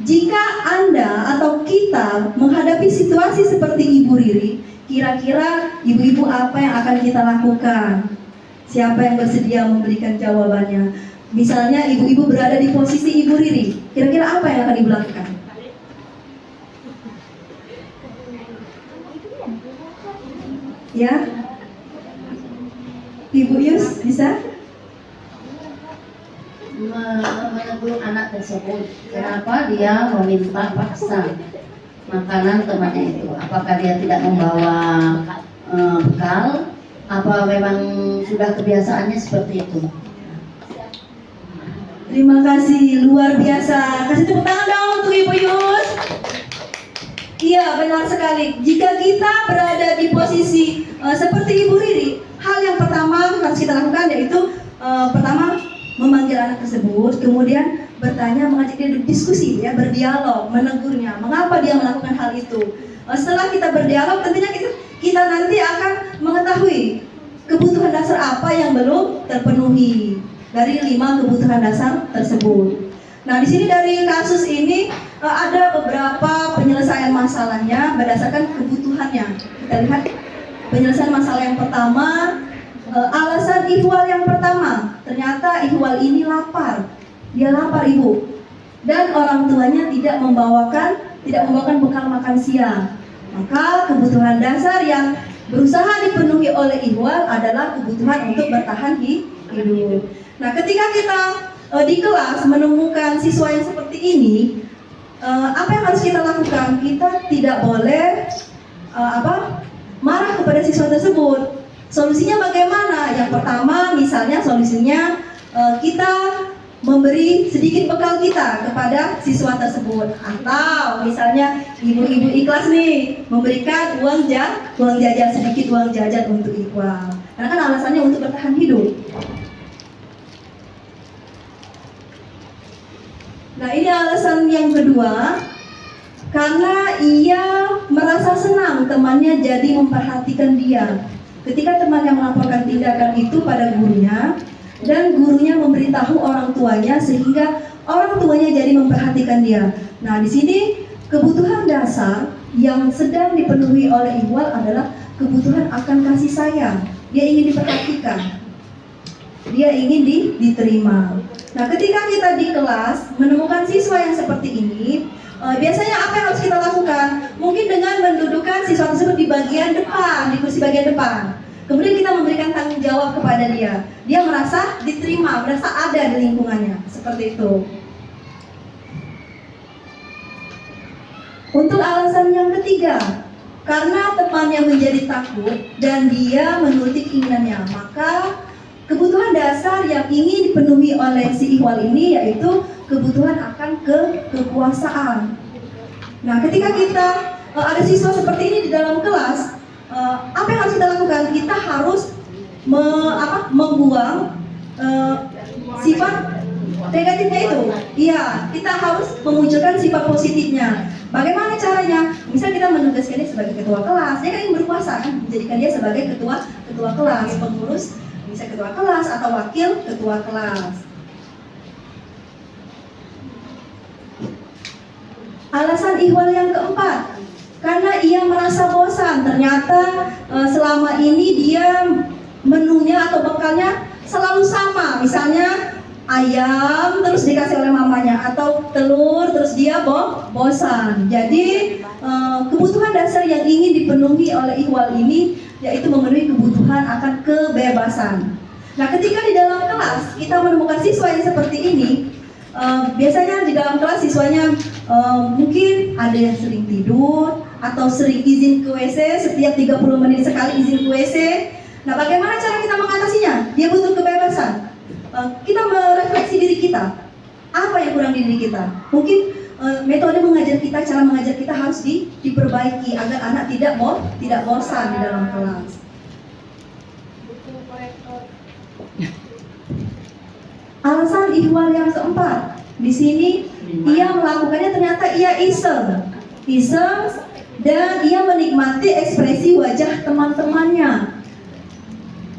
Jika Anda atau kita menghadapi situasi seperti Ibu Riri, kira-kira ibu-ibu apa yang akan kita lakukan? Siapa yang bersedia memberikan jawabannya? Misalnya ibu-ibu berada di posisi Ibu Riri, kira-kira apa yang akan ibu lakukan? Ya, Ibu Yus bisa? Menegur anak tersebut. Kenapa dia meminta paksa makanan temannya itu? Apakah dia tidak membawa bekal? Apa memang sudah kebiasaannya seperti itu? Terima kasih, luar biasa. Kasih tepuk tangan dong untuk Ibu Yus. Iya, benar sekali. Jika kita berada di posisi seperti Ibu Riri, hal yang pertama harus kita lakukan yaitu pertama memanggil anak tersebut, kemudian bertanya, mengajak dia diskusi, ya, berdialog, menegurnya, mengapa dia melakukan hal itu. Setelah kita berdialog, tentunya kita nanti akan mengetahui kebutuhan dasar apa yang belum terpenuhi dari 5 kebutuhan dasar tersebut. Nah, di sini dari kasus ini ada beberapa penyelesaian masalahnya berdasarkan kebutuhannya. Kita lihat penyelesaian masalah yang pertama, alasan Ihwal yang pertama. Ternyata Ihwal ini lapar. Dia lapar, Ibu. Dan orang tuanya tidak membawakan bekal makan siang. Maka kebutuhan dasar yang berusaha dipenuhi oleh Ihwal adalah kebutuhan untuk bertahan hidup. Nah, ketika kita di kelas menemukan siswa yang seperti ini, apa yang harus kita lakukan? Kita tidak boleh marah kepada siswa tersebut. Solusinya bagaimana? Yang pertama, misalnya solusinya kita memberi sedikit bekal kita kepada siswa tersebut, atau misalnya ibu-ibu ikhlas nih memberikan uang jajan, sedikit uang jajan untuk Iqbal, karena kan alasannya untuk bertahan hidup. Nah, ini alasan yang kedua, karena ia merasa senang temannya jadi memperhatikan dia. Ketika temannya melaporkan tindakan itu pada gurunya, dan gurunya memberitahu orang tuanya, sehingga orang tuanya jadi memperhatikan dia. Nah, di sini kebutuhan dasar yang sedang dipenuhi oleh Iqbal adalah kebutuhan akan kasih sayang. Dia ingin diperhatikan, dia ingin diterima. Nah, ketika kita di kelas menemukan siswa yang seperti ini, biasanya apa yang harus kita lakukan? Mungkin dengan mendudukan siswa tersebut di bagian depan, di kursi bagian depan. Kemudian kita memberikan tanggung jawab kepada dia. Dia merasa diterima, merasa ada di lingkungannya. Seperti itu. Untuk alasan yang ketiga, karena temannya menjadi takut dan dia menuruti keinginannya, maka kebutuhan dasar yang ingin dipenuhi oleh si Iqbal ini yaitu kebutuhan akan kekuasaan. Nah, ketika kita ada siswa seperti ini di dalam kelas, apa yang harus kita lakukan? Kita harus membuang sifat negatifnya itu. Iya, kita harus memunculkan sifat positifnya. Bagaimana caranya? Misal kita menugaskan dia sebagai ketua kelas, dia kan ingin berkuasa kan, menjadikan dia sebagai ketua kelas, pengurus, bisa ketua kelas atau wakil ketua kelas. Alasan Iqbal yang keempat, karena ia merasa bosan. Ternyata selama ini dia menunya atau bekalnya selalu sama. Misalnya ayam terus dikasih oleh mamanya, atau telur terus dia bosan. Jadi kebutuhan dasar yang ingin dipenuhi oleh Iqbal ini yaitu memenuhi kebutuhan akan kebebasan. Nah, ketika di dalam kelas kita menemukan siswa yang seperti ini, biasanya di dalam kelas siswanya mungkin ada yang sering tidur atau sering izin ke WC, setiap 30 menit sekali izin ke WC. Nah, bagaimana cara kita mengatasinya? Dia butuh kebebasan. Kita merefleksi diri kita. Apa yang kurang di diri kita? Mungkin metode mengajar kita, cara mengajar kita harus diperbaiki agar anak tidak bosan di dalam kelas. Alasan Iqbal yang keempat, di sini ia melakukannya ternyata ia iseng, dan ia menikmati ekspresi wajah teman-temannya.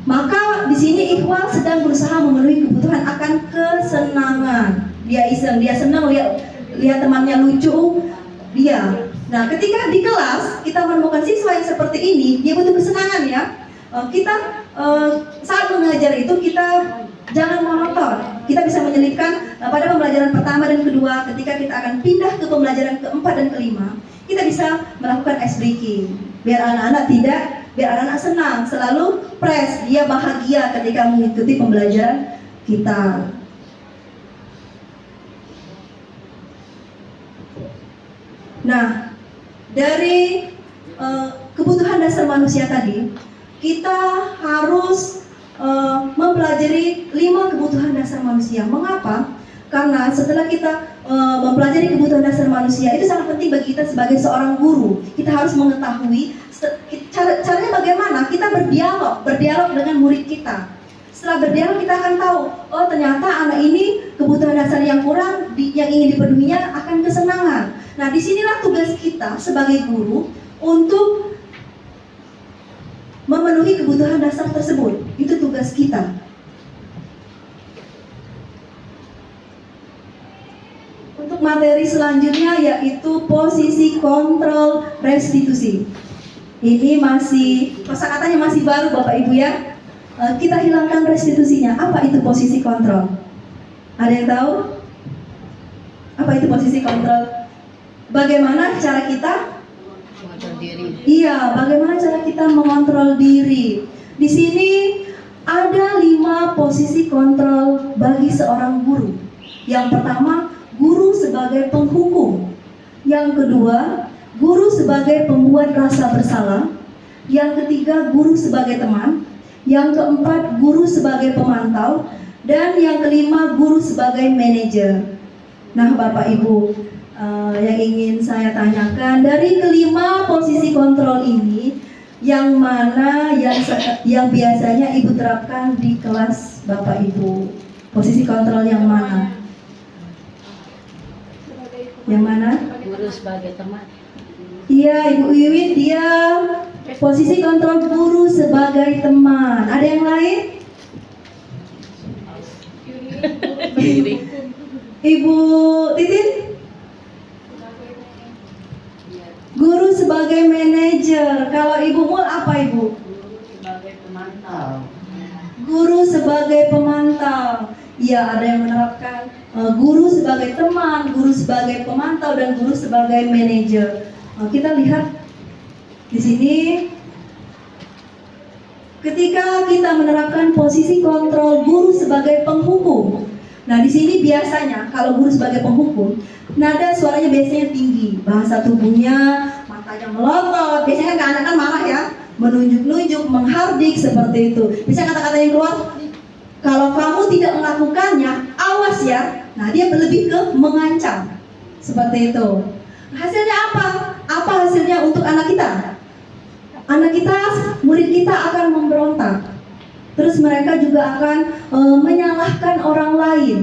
Maka di sini Iqbal sedang berusaha memenuhi kebutuhan akan kesenangan. Dia iseng, dia senang lihat temannya lucu, dia. Nah, ketika di kelas kita menemukan siswa yang seperti ini, dia butuh kesenangan ya. Kita saat mengajar itu kita jangan monoton. Kita bisa menyelipkan pada pembelajaran pertama dan kedua. Ketika kita akan pindah ke pembelajaran keempat dan kelima, kita bisa melakukan ice breaking. Biar anak-anak senang, selalu fresh, dia bahagia ketika mengikuti pembelajaran kita. Nah, dari kebutuhan dasar manusia tadi, kita harus mempelajari 5 kebutuhan dasar manusia. Mengapa? Karena setelah kita mempelajari kebutuhan dasar manusia, itu sangat penting bagi kita sebagai seorang guru. Kita harus mengetahui caranya bagaimana kita berdialog dengan murid kita. Setelah berdialog kita akan tahu, oh ternyata anak ini kebutuhan dasar yang kurang, yang ingin dipenuhinya akan kesenangan. Nah, disinilah tugas kita sebagai guru untuk memenuhi kebutuhan dasar tersebut. Itu tugas kita. Untuk materi selanjutnya yaitu posisi kontrol restitusi. Ini masih, kosakatanya masih baru Bapak Ibu ya. Kita hilangkan restitusinya. Apa itu posisi kontrol? Ada yang tahu? Apa itu posisi kontrol? Bagaimana cara kita mengontrol diri? Iya, bagaimana cara kita mengontrol diri? Di sini ada 5 posisi kontrol bagi seorang guru. Yang pertama, guru sebagai penghukum. Yang kedua, guru sebagai pembuat rasa bersalah. Yang ketiga, guru sebagai teman. Yang keempat, guru sebagai pemantau. Dan yang kelima, guru sebagai manajer. Nah, Bapak Ibu, yang ingin saya tanyakan, dari kelima posisi kontrol ini, yang mana yang biasanya Ibu terapkan di kelas Bapak Ibu? Posisi kontrol yang mana? Yang mana? Guru sebagai teman. Iya, Ibu Wiwit, dia posisi kontrol guru sebagai teman. Ada yang lain? Ibu Titin? Guru sebagai manajer. Kalau Ibu Mul apa Ibu? Sebagai pemantau. Guru sebagai pemantau. Ya, ada yang menerapkan guru sebagai teman, guru sebagai pemantau, dan guru sebagai manajer. Kita lihat di sini, ketika kita menerapkan posisi kontrol guru sebagai penghukum. Nah, di sini biasanya kalau guru sebagai penghukum, nada suaranya biasanya tinggi, bahasa tubuhnya, matanya melotot. Biasanya kan anak kan marah ya, menunjuk-nunjuk, menghardik seperti itu. Bisa kata-kata yang keluar, kalau kamu tidak melakukannya, awas ya. Nah, dia lebih ke mengancam. Seperti itu. Hasilnya apa? Apa hasilnya untuk anak kita? Anak kita, murid kita akan memberontak. Terus mereka juga akan menyalahkan orang lain.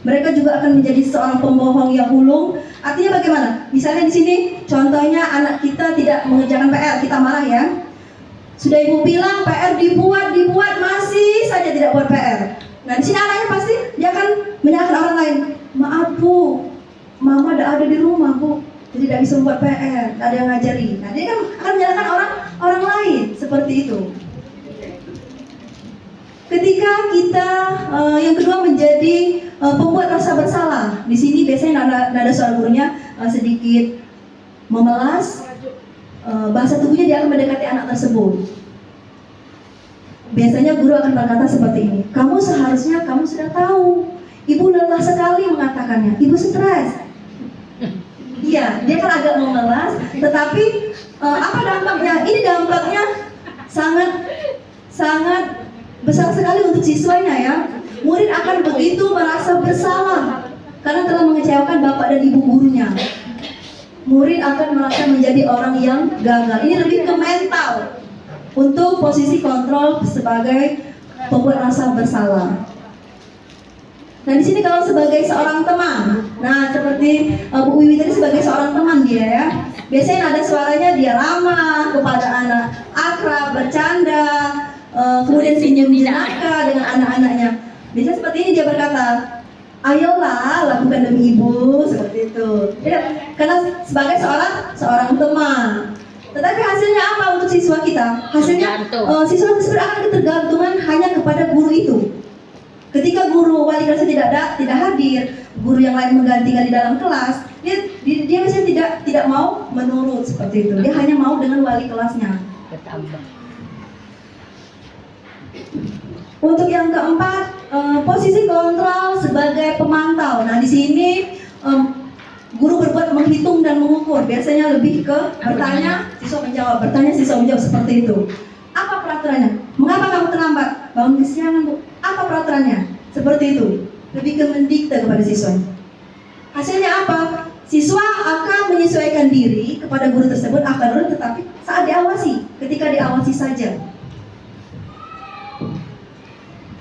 Mereka juga akan menjadi seorang pembohong yang ulung. Artinya bagaimana? Misalnya di sini, contohnya anak kita tidak mengerjakan PR, kita marah ya. Sudah Ibu bilang PR dibuat, masih saja tidak buat PR. Nah, di sini anaknya pasti dia akan menyalahkan orang lain. Maaf Bu, Mama ada di rumah Bu, jadi tidak bisa membuat PR, tidak ada yang ngajari. Nah, dia kan akan menyalahkan orang lain seperti itu. Ketika kita yang kedua menjadi pembuat rasa bersalah, di sini biasanya nada suara gurunya sedikit memelas. Bahasa tubuhnya dia akan mendekati anak tersebut. Biasanya guru akan berkata seperti ini, kamu seharusnya kamu sudah tahu, Ibu lelah sekali mengatakannya, Ibu stres. Iya, dia kan agak memelas, tetapi apa dampaknya? Ini dampaknya sangat besar sekali untuk siswanya ya. Murid akan begitu merasa bersalah karena telah mengecewakan bapak dan ibu gurunya. Murid akan merasa menjadi orang yang gagal. Ini lebih ke mental untuk posisi kontrol sebagai pembuat rasa bersalah. Nah, di sini kalau sebagai seorang teman, nah seperti Bu Wiwi tadi sebagai seorang teman dia ya, biasanya ada suaranya dia ramah kepada anak, akrab, bercanda, kemudian senyum jenaka dengan anak-anaknya. Biasanya seperti ini dia berkata, ayolah lakukan demi ibu, seperti itu. Ya, karena sebagai seorang teman. Tetapi hasilnya apa untuk siswa kita? Hasilnya siswa tersebut akan ketergantungan hanya kepada guru itu. Ketika guru wali kelasnya tidak hadir, guru yang lain menggantikan di dalam kelas, dia biasanya tidak mau menurut seperti itu. Dia hanya mau dengan wali kelasnya. Untuk yang keempat, posisi kontrol sebagai pemantau. Nah, di sini guru berbuat menghitung dan mengukur. Biasanya lebih ke bertanya, siswa menjawab, bertanya, siswa menjawab seperti itu. Apa peraturannya? Mengapa kamu terlambat? Bangun kesiangan Bu. Apa peraturannya? Seperti itu. Lebih ke mendikte kepada siswa. Hasilnya apa? Siswa akan menyesuaikan diri kepada guru tersebut, akan nurut, tetapi saat diawasi, ketika diawasi saja.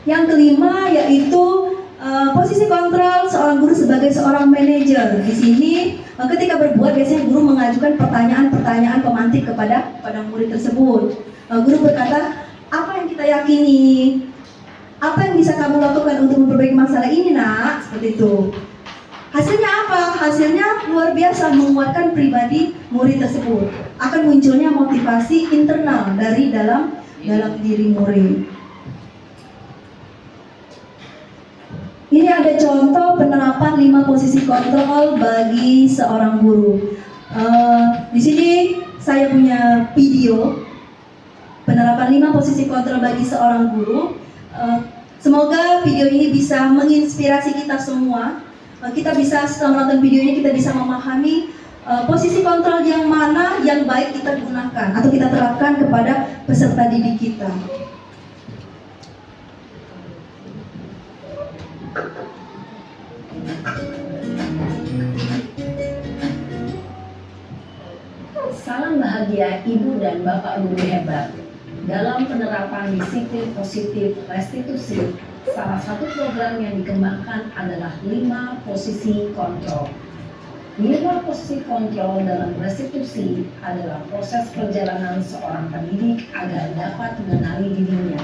Yang kelima yaitu posisi kontrol seorang guru sebagai seorang manajer. Di sini ketika berbuat biasanya guru mengajukan pertanyaan-pertanyaan pemantik kepada murid tersebut. Guru berkata, apa yang kita yakini? Apa yang bisa kamu lakukan untuk memperbaiki masalah ini, Nak? Seperti itu. Hasilnya apa? Hasilnya luar biasa, menguatkan pribadi murid tersebut. Akan munculnya motivasi internal dari dalam diri murid. Ini ada contoh penerapan 5 posisi kontrol bagi seorang guru. Di sini saya punya video penerapan 5 posisi kontrol bagi seorang guru. Semoga video ini bisa menginspirasi kita semua. Kita bisa setelah menonton video ini kita bisa memahami posisi kontrol yang mana yang baik kita gunakan atau kita terapkan kepada peserta didik kita. Salam bahagia Ibu dan Bapak Guru hebat. Dalam penerapan disiplin positif restitusi, salah satu program yang dikembangkan adalah 5 posisi kontrol. 5 posisi kontrol dalam restitusi adalah proses perjalanan seorang pendidik agar dapat mengenali dirinya.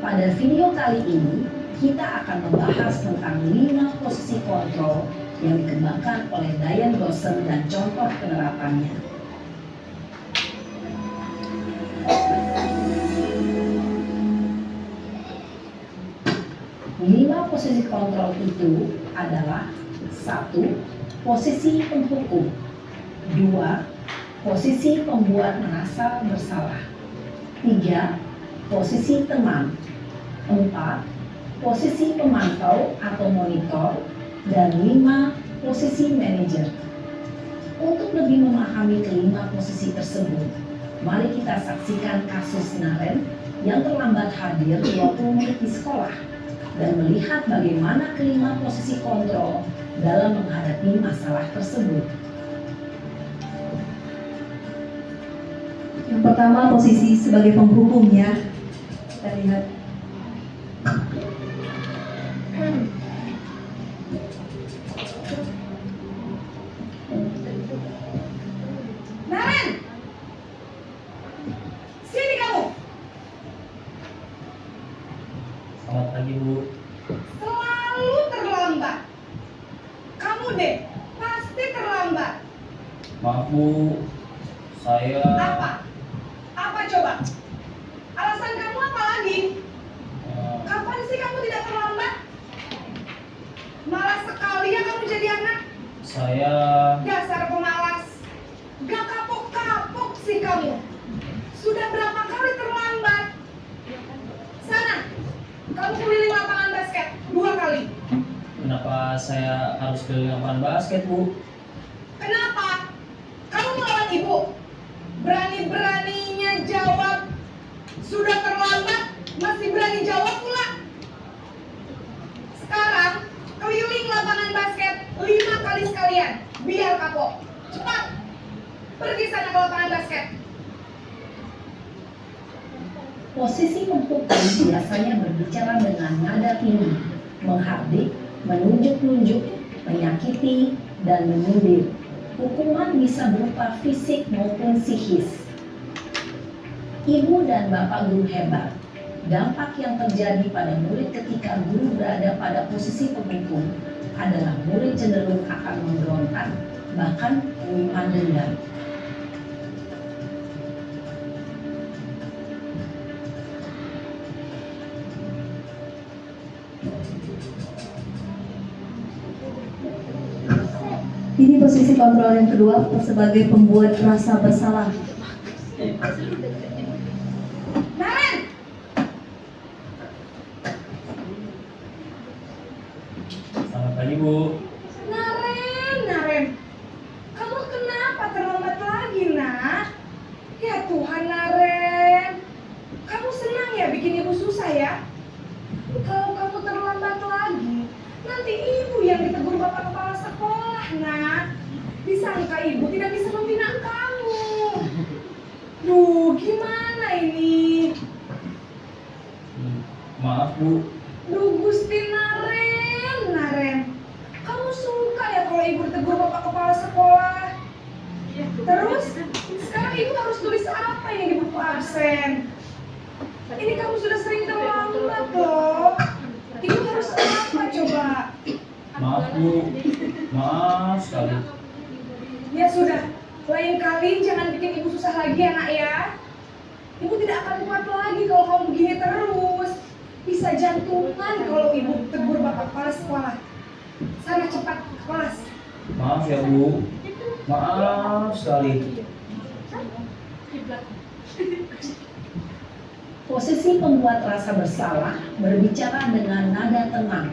Pada video kali ini, kita akan membahas tentang 5 posisi kontrol yang dikembangkan oleh Diane Dawson dan contoh penerapannya. 5 posisi kontrol itu adalah 1. Posisi penghukum. 2. Posisi pembuat merasa bersalah. 3. Posisi teman. 4. Posisi pemantau atau monitor. Dan 5. Posisi manajer. Untuk lebih memahami kelima posisi tersebut, mari kita saksikan kasus Naren yang terlambat hadir 20 menit di sekolah dan melihat bagaimana kelima posisi kontrol dalam menghadapi masalah tersebut. Yang pertama, posisi sebagai penghukumnya. Kita lihat. Naren! Sini kamu! Selamat pagi, Bu. Selalu terlambat. Kamu deh, pasti terlambat. Maaf, Bu. Saya... Apa? Apa coba? Alasan kamu apa lagi? Kapan sih kamu tidak terlambat? Malas sekali ya kamu jadi anak. Saya... Dasar pemalas. Gak kapok-kapok sih kamu. Sudah berapa kali terlambat? Sana, kamu keliling lapangan basket 2 kali. Kenapa saya harus keliling lapangan basket, Bu? Kenapa? Kamu melawan ibu. Berani-beraninya jawab. Sudah terlambat, masih berani jawab pula. Sekarang, keliling lapangan basket 5 kali sekalian. Biar kapok. Cepat. Pergi sana ke lapangan basket. Posisi penghukum biasanya berbicara dengan nada tinggi, menghardik, menunjuk-nunjuk, menyakiti, dan menyindir. Hukuman bisa berupa fisik maupun psikis. Ibu dan Bapak Guru hebat, dampak yang terjadi pada murid ketika guru berada pada posisi penghukum adalah murid cenderung akan memberontak, bahkan menyimpan dendam. Ini posisi kontrol yang kedua sebagai pembuat rasa bersalah. Naren! Selamat pagi, Bu. Naren. Kamu kenapa terlambat lagi, nak? Ya Tuhan, Naren. Kamu senang ya bikin ibu susah ya? Kalau kamu terlambat lagi, nanti ibu yang ditegur bapak kepala sekolah, nak. Disangka ibu tidak bisa membina kamu. Duh, gimana ini? Maaf, Bu. Duh, Gusti Naren. Kamu suka ya kalau ibu ditegur bapak kepala sekolah? Terus, sekarang ibu harus tulis apa ini di buku absen? Ini kamu sudah sering terlambat loh. Ibu harus apa coba? Maaf, Bu. Maaf sekali. Ya sudah, lain kali jangan bikin ibu susah lagi ya, nak ya. Ibu tidak akan kuat lagi kalau kamu begini terus. Bisa jantungan kalau ibu tegur bapak kepala sekolah. Sana cepat ke kelas. Maaf ya, Bu. Maaf sekali. Posisi pembuat rasa bersalah berbicara dengan nada tenang,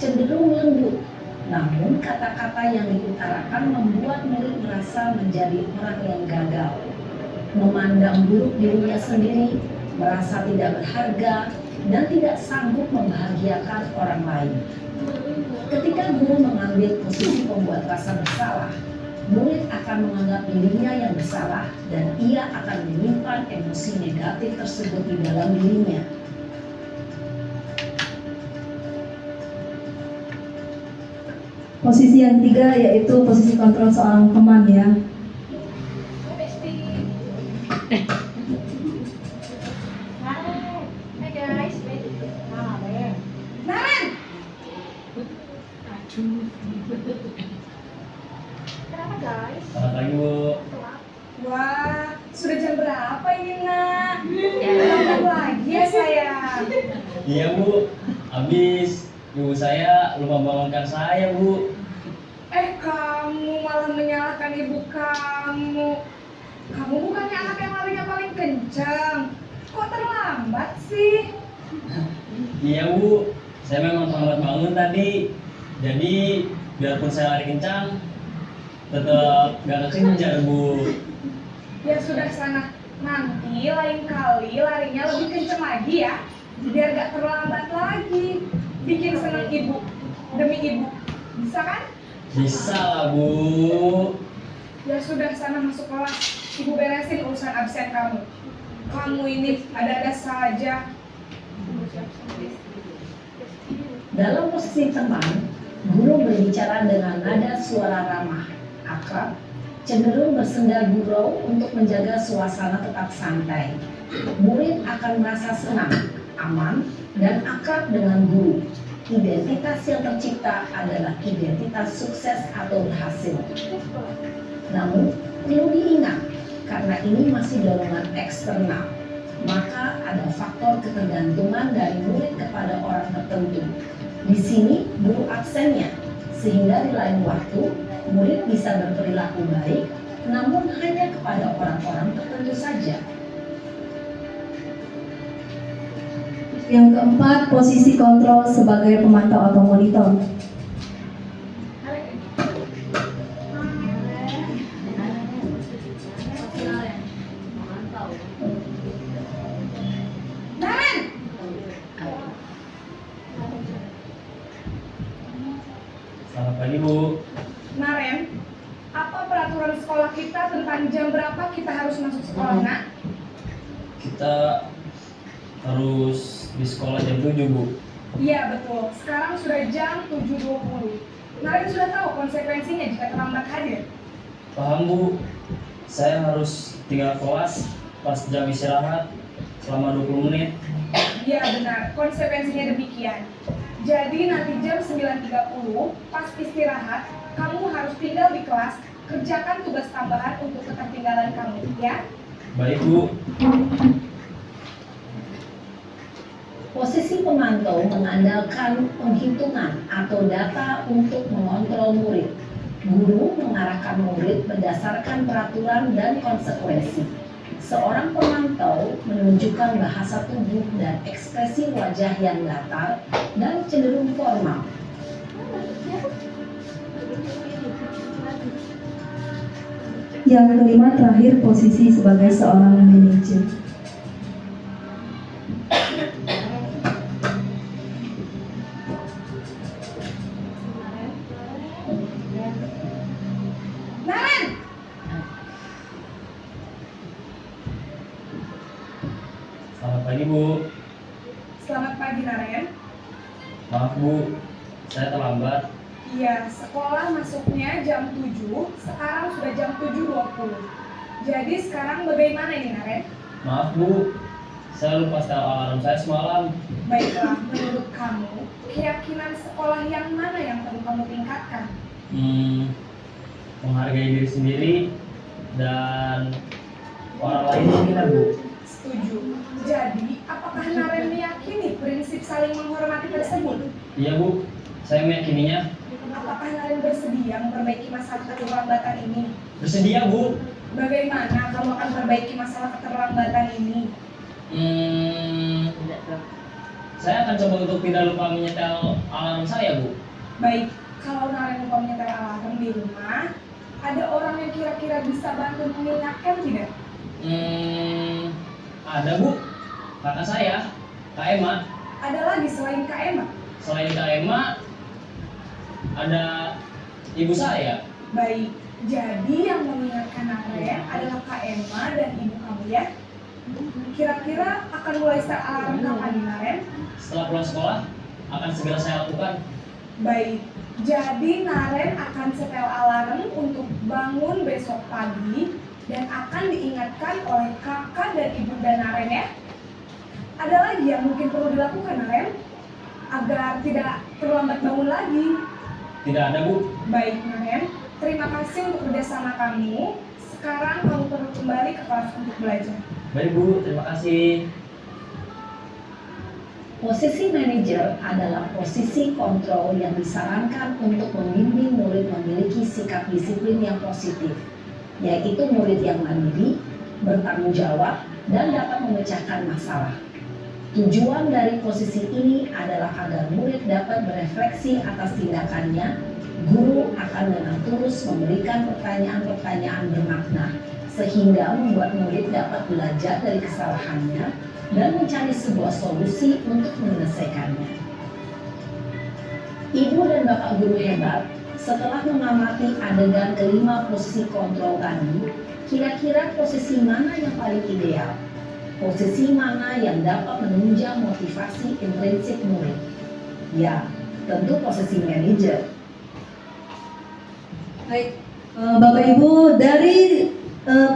cenderung lembut, Namun kata-kata yang diutarakan membuat murid merasa menjadi orang yang gagal, memandang buruk dirinya sendiri, merasa tidak berharga, dan tidak sanggup membahagiakan orang lain. Ketika guru mengambil posisi pembuat rasa bersalah, murid akan menganggap dirinya yang bersalah dan ia akan menyimpan emosi negatif tersebut di dalam dirinya. Posisi yang ketiga yaitu posisi kontrol seorang teman ya. Hai guys, Naren. Kenapa guys? Selamat pagi Bu. Wah, sudah jam berapa ini nak? Terlambat lagi ya sayang. Iya Bu, habis ibu saya lupa bangunkan saya Bu. Kamu malah menyalahkan ibu kamu. Kamu bukannya anak yang larinya paling kencang. Kok terlambat sih? Iya Bu, saya memang terlambat bangun tadi. Jadi biarpun saya lari kencang, tetap gak kekejar Bu. Ya sudah sana. Nanti lain kali larinya lebih kencang lagi ya. Biar gak terlambat lagi. Bikin senang ibu. Demi ibu. Bisa kan? Bisa lah Bu. Ya sudah sana masuk kelas. Ibu beresin urusan absen kamu. Kamu ini ada-ada saja. Dalam posisi teman, guru berbicara dengan nada suara ramah, akrab, cenderung bersenda gurau untuk menjaga suasana tetap santai. Murid akan merasa senang, aman, dan akrab dengan guru. Identitas yang tercipta adalah identitas sukses atau berhasil. Namun, perlu diingat, karena ini masih dorongan eksternal, maka ada faktor ketergantungan dari murid kepada orang tertentu. Di sini, guru absennya, sehingga di lain waktu, murid bisa berperilaku baik, namun hanya kepada orang-orang tertentu saja. Yang keempat, posisi kontrol sebagai pemantau atau monitor. Naren! Selamat pagi Bu. Naren, apa peraturan sekolah kita tentang jam berapa kita harus masuk sekolah, nak? Kita harus di sekolah jam 7 Bu. Iya betul, sekarang sudah jam 7.20. Naren sudah tahu konsekuensinya jika terlambat hadir. Paham Bu, saya harus tinggal kelas pas jam istirahat selama 20 menit. Iya benar, konsekuensinya demikian. Jadi nanti jam 9.30 pas istirahat, kamu harus tinggal di kelas, kerjakan tugas tambahan untuk ketertinggalan kamu, ya? Baik Bu. Posisi pemantau mengandalkan penghitungan atau data untuk mengontrol murid. Guru mengarahkan murid berdasarkan peraturan dan konsekuensi. Seorang pemantau menunjukkan bahasa tubuh dan ekspresi wajah yang datar dan cenderung formal. Yang kelima, terakhir, posisi sebagai seorang manajer. Naren! Selamat pagi Bu. Selamat pagi Naren. Maaf Bu, saya terlambat. Iya, sekolah masuknya jam 7, sekarang sudah jam 7.20. Jadi sekarang bagaimana ini Naren? Maaf Bu, saya lupa setel alarm saya semalam. Baiklah, menurut kamu, keyakinan sekolah yang mana yang perlu kamu tingkatkan? Menghargai diri sendiri dan orang lain juga Bu. Setuju. Jadi, apakah Naren meyakini prinsip saling menghormati tersebut? Iya Bu, saya meyakininya. Apakah Naren bersedia memperbaiki masalah keterlambatan ini? Bersedia Bu. Bagaimana kamu akan perbaiki masalah keterlambatan ini? Saya akan coba untuk tidak lupa menyetel alarm saya Bu. Baik, kalau Naren umpamanya nyetel alarm di rumah, ada orang yang kira-kira bisa bantu mengingatkan tidak? Ada Bu, kakak saya, Kak Emma. Ada lagi selain Kak Emma? Selain Kak Emma, ada ibu saya. Baik, jadi yang mengingatkan Naren adalah Kak Emma dan ibu kamu ya. Kira-kira akan mulai start alarm kapan nih Naren? Setelah pulang sekolah, akan segera saya lakukan. Baik, jadi Naren akan setel alarm untuk bangun besok pagi dan akan diingatkan oleh kakak dan ibunda Naren ya. Ada lagi yang mungkin perlu dilakukan Naren agar tidak terlambat bangun lagi? Tidak ada Bu. Baik Naren, terima kasih untuk kerjasama kamu. Sekarang kamu perlu kembali ke kelas untuk belajar. Baik Bu, terima kasih. Posisi manajer adalah posisi kontrol yang disarankan untuk membimbing murid memiliki sikap disiplin yang positif, yaitu murid yang mandiri, bertanggung jawab, dan dapat memecahkan masalah. Tujuan dari posisi ini adalah agar murid dapat berefleksi atas tindakannya. Guru akan dengan tulus memberikan pertanyaan-pertanyaan bermakna, sehingga membuat murid dapat belajar dari kesalahannya dan mencari sebuah solusi untuk menyelesaikannya. Ibu dan Bapak guru hebat, setelah mengamati adegan kelima posisi kontrol tadi, kira-kira posisi mana yang paling ideal? Posisi mana yang dapat menunjang motivasi intrinsik murid? Ya, tentu posisi manajer. Baik, Bapak Ibu, dari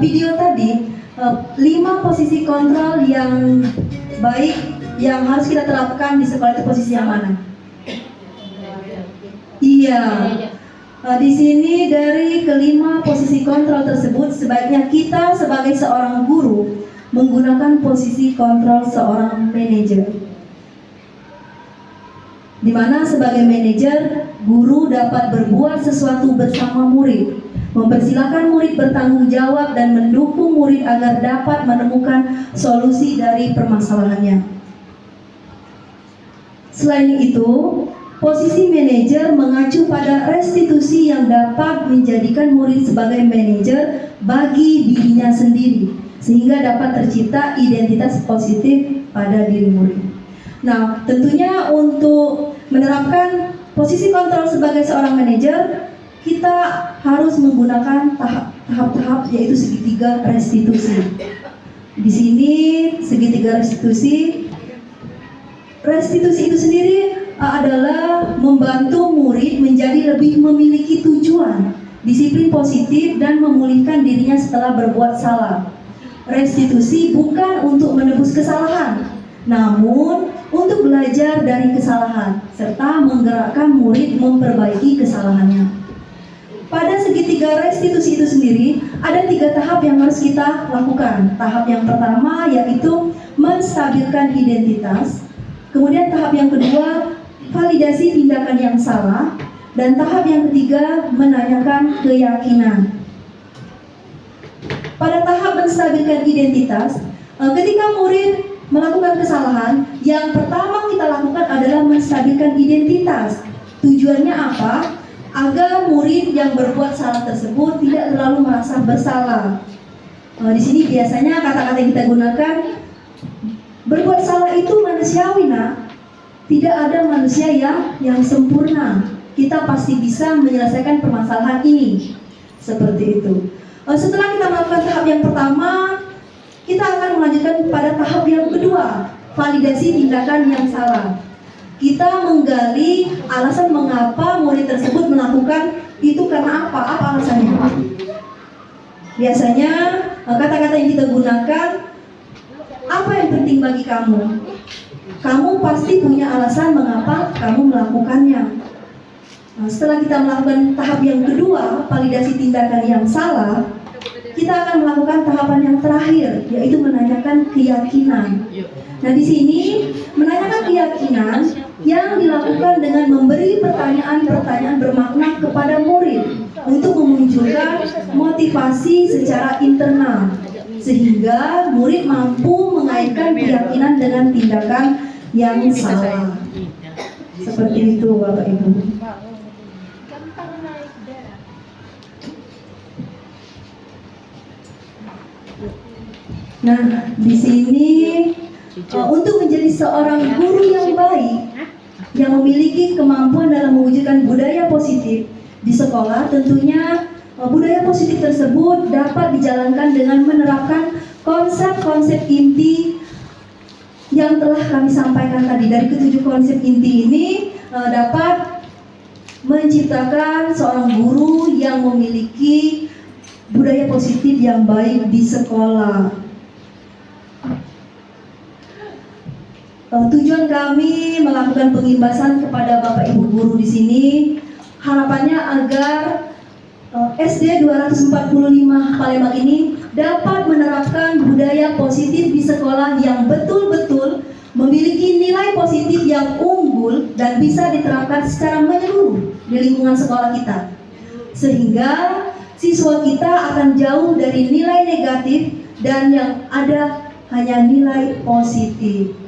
video tadi 5 posisi kontrol yang baik yang harus kita terapkan di sekolah itu posisi yang mana? Iya. Di sini dari kelima posisi kontrol tersebut sebaiknya kita sebagai seorang guru menggunakan posisi kontrol seorang manajer. Di mana sebagai manajer, guru dapat berbuat sesuatu bersama murid, mempersilahkan murid bertanggung jawab dan mendukung murid agar dapat menemukan solusi dari permasalahannya. Selain itu, posisi manajer mengacu pada restitusi yang dapat menjadikan murid sebagai manajer bagi dirinya sendiri, sehingga dapat tercipta identitas positif pada diri murid. Nah, tentunya untuk menerapkan posisi kontrol sebagai seorang manajer, kita harus menggunakan tahap-tahap yaitu segitiga restitusi. Di sini segitiga restitusi itu sendiri adalah membantu murid menjadi lebih memiliki tujuan, disiplin positif dan memulihkan dirinya setelah berbuat salah. Restitusi bukan untuk menebus kesalahan, namun untuk belajar dari kesalahan serta menggerakkan murid memperbaiki kesalahannya. Pada segitiga restitusi itu sendiri ada 3 tahap yang harus kita lakukan. Tahap yang pertama yaitu menstabilkan identitas. Kemudian tahap yang kedua validasi tindakan yang salah. Dan tahap yang ketiga menanyakan keyakinan. Pada tahap menstabilkan identitas, ketika murid melakukan kesalahan, yang pertama kita lakukan adalah menstabilkan identitas. Tujuannya apa? Agar murid yang berbuat salah tersebut tidak terlalu merasa bersalah. Di sini biasanya kata-kata yang kita gunakan, berbuat salah itu manusiawi, nak. Tidak ada manusia yang sempurna. Kita pasti bisa menyelesaikan permasalahan ini. Seperti itu. Setelah kita melakukan tahap yang pertama, kita akan melanjutkan pada tahap yang kedua, validasi tindakan yang salah. Kita menggali alasan mengapa murid tersebut melakukan itu karena apa alasannya. Biasanya kata-kata yang kita gunakan, apa yang penting bagi kamu? Kamu pasti punya alasan mengapa kamu melakukannya. Setelah kita melakukan tahap yang kedua, validasi tindakan yang salah, kita akan melakukan tahapan yang terakhir, yaitu menanyakan keyakinan. Nah, di sini menanyakan keyakinan yang dilakukan dengan memberi pertanyaan-pertanyaan bermakna kepada murid untuk memunculkan motivasi secara internal, sehingga murid mampu mengaitkan keyakinan dengan tindakan yang salah. Seperti itu, Bapak Ibu. Nah, di sini untuk menjadi seorang guru yang baik, yang memiliki kemampuan dalam mewujudkan budaya positif di sekolah, tentunya budaya positif tersebut dapat dijalankan dengan menerapkan konsep-konsep inti yang telah kami sampaikan tadi. Dari ketujuh konsep inti ini dapat menciptakan seorang guru yang memiliki budaya positif yang baik di sekolah. Tujuan kami melakukan pengimbasan kepada Bapak Ibu guru di sini harapannya agar SD 245 Palembang ini dapat menerapkan budaya positif di sekolah yang betul-betul memiliki nilai positif yang unggul dan bisa diterapkan secara menyeluruh di lingkungan sekolah kita, sehingga siswa kita akan jauh dari nilai negatif dan yang ada hanya nilai positif.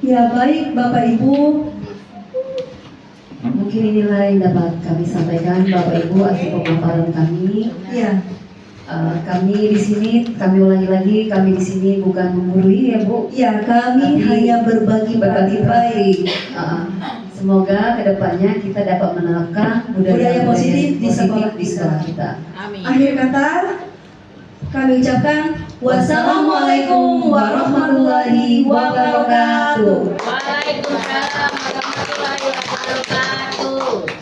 Ya baik Bapak Ibu, Mungkin inilah yang dapat kami sampaikan Bapak Ibu hasil pemaparan kami. ya Kami di sini, kami ulangi lagi, kami di sini bukan menggurui ya Bu. ya kami Tapi hanya berbagi berbagi baik. Semoga kedepannya kita dapat menerapkan Budaya positif di sekolah kita. Akhir kata kami ucapkan wassalamualaikum warahmatullahi wabarakatuh. Waalaikumsalam warahmatullahi wabarakatuh.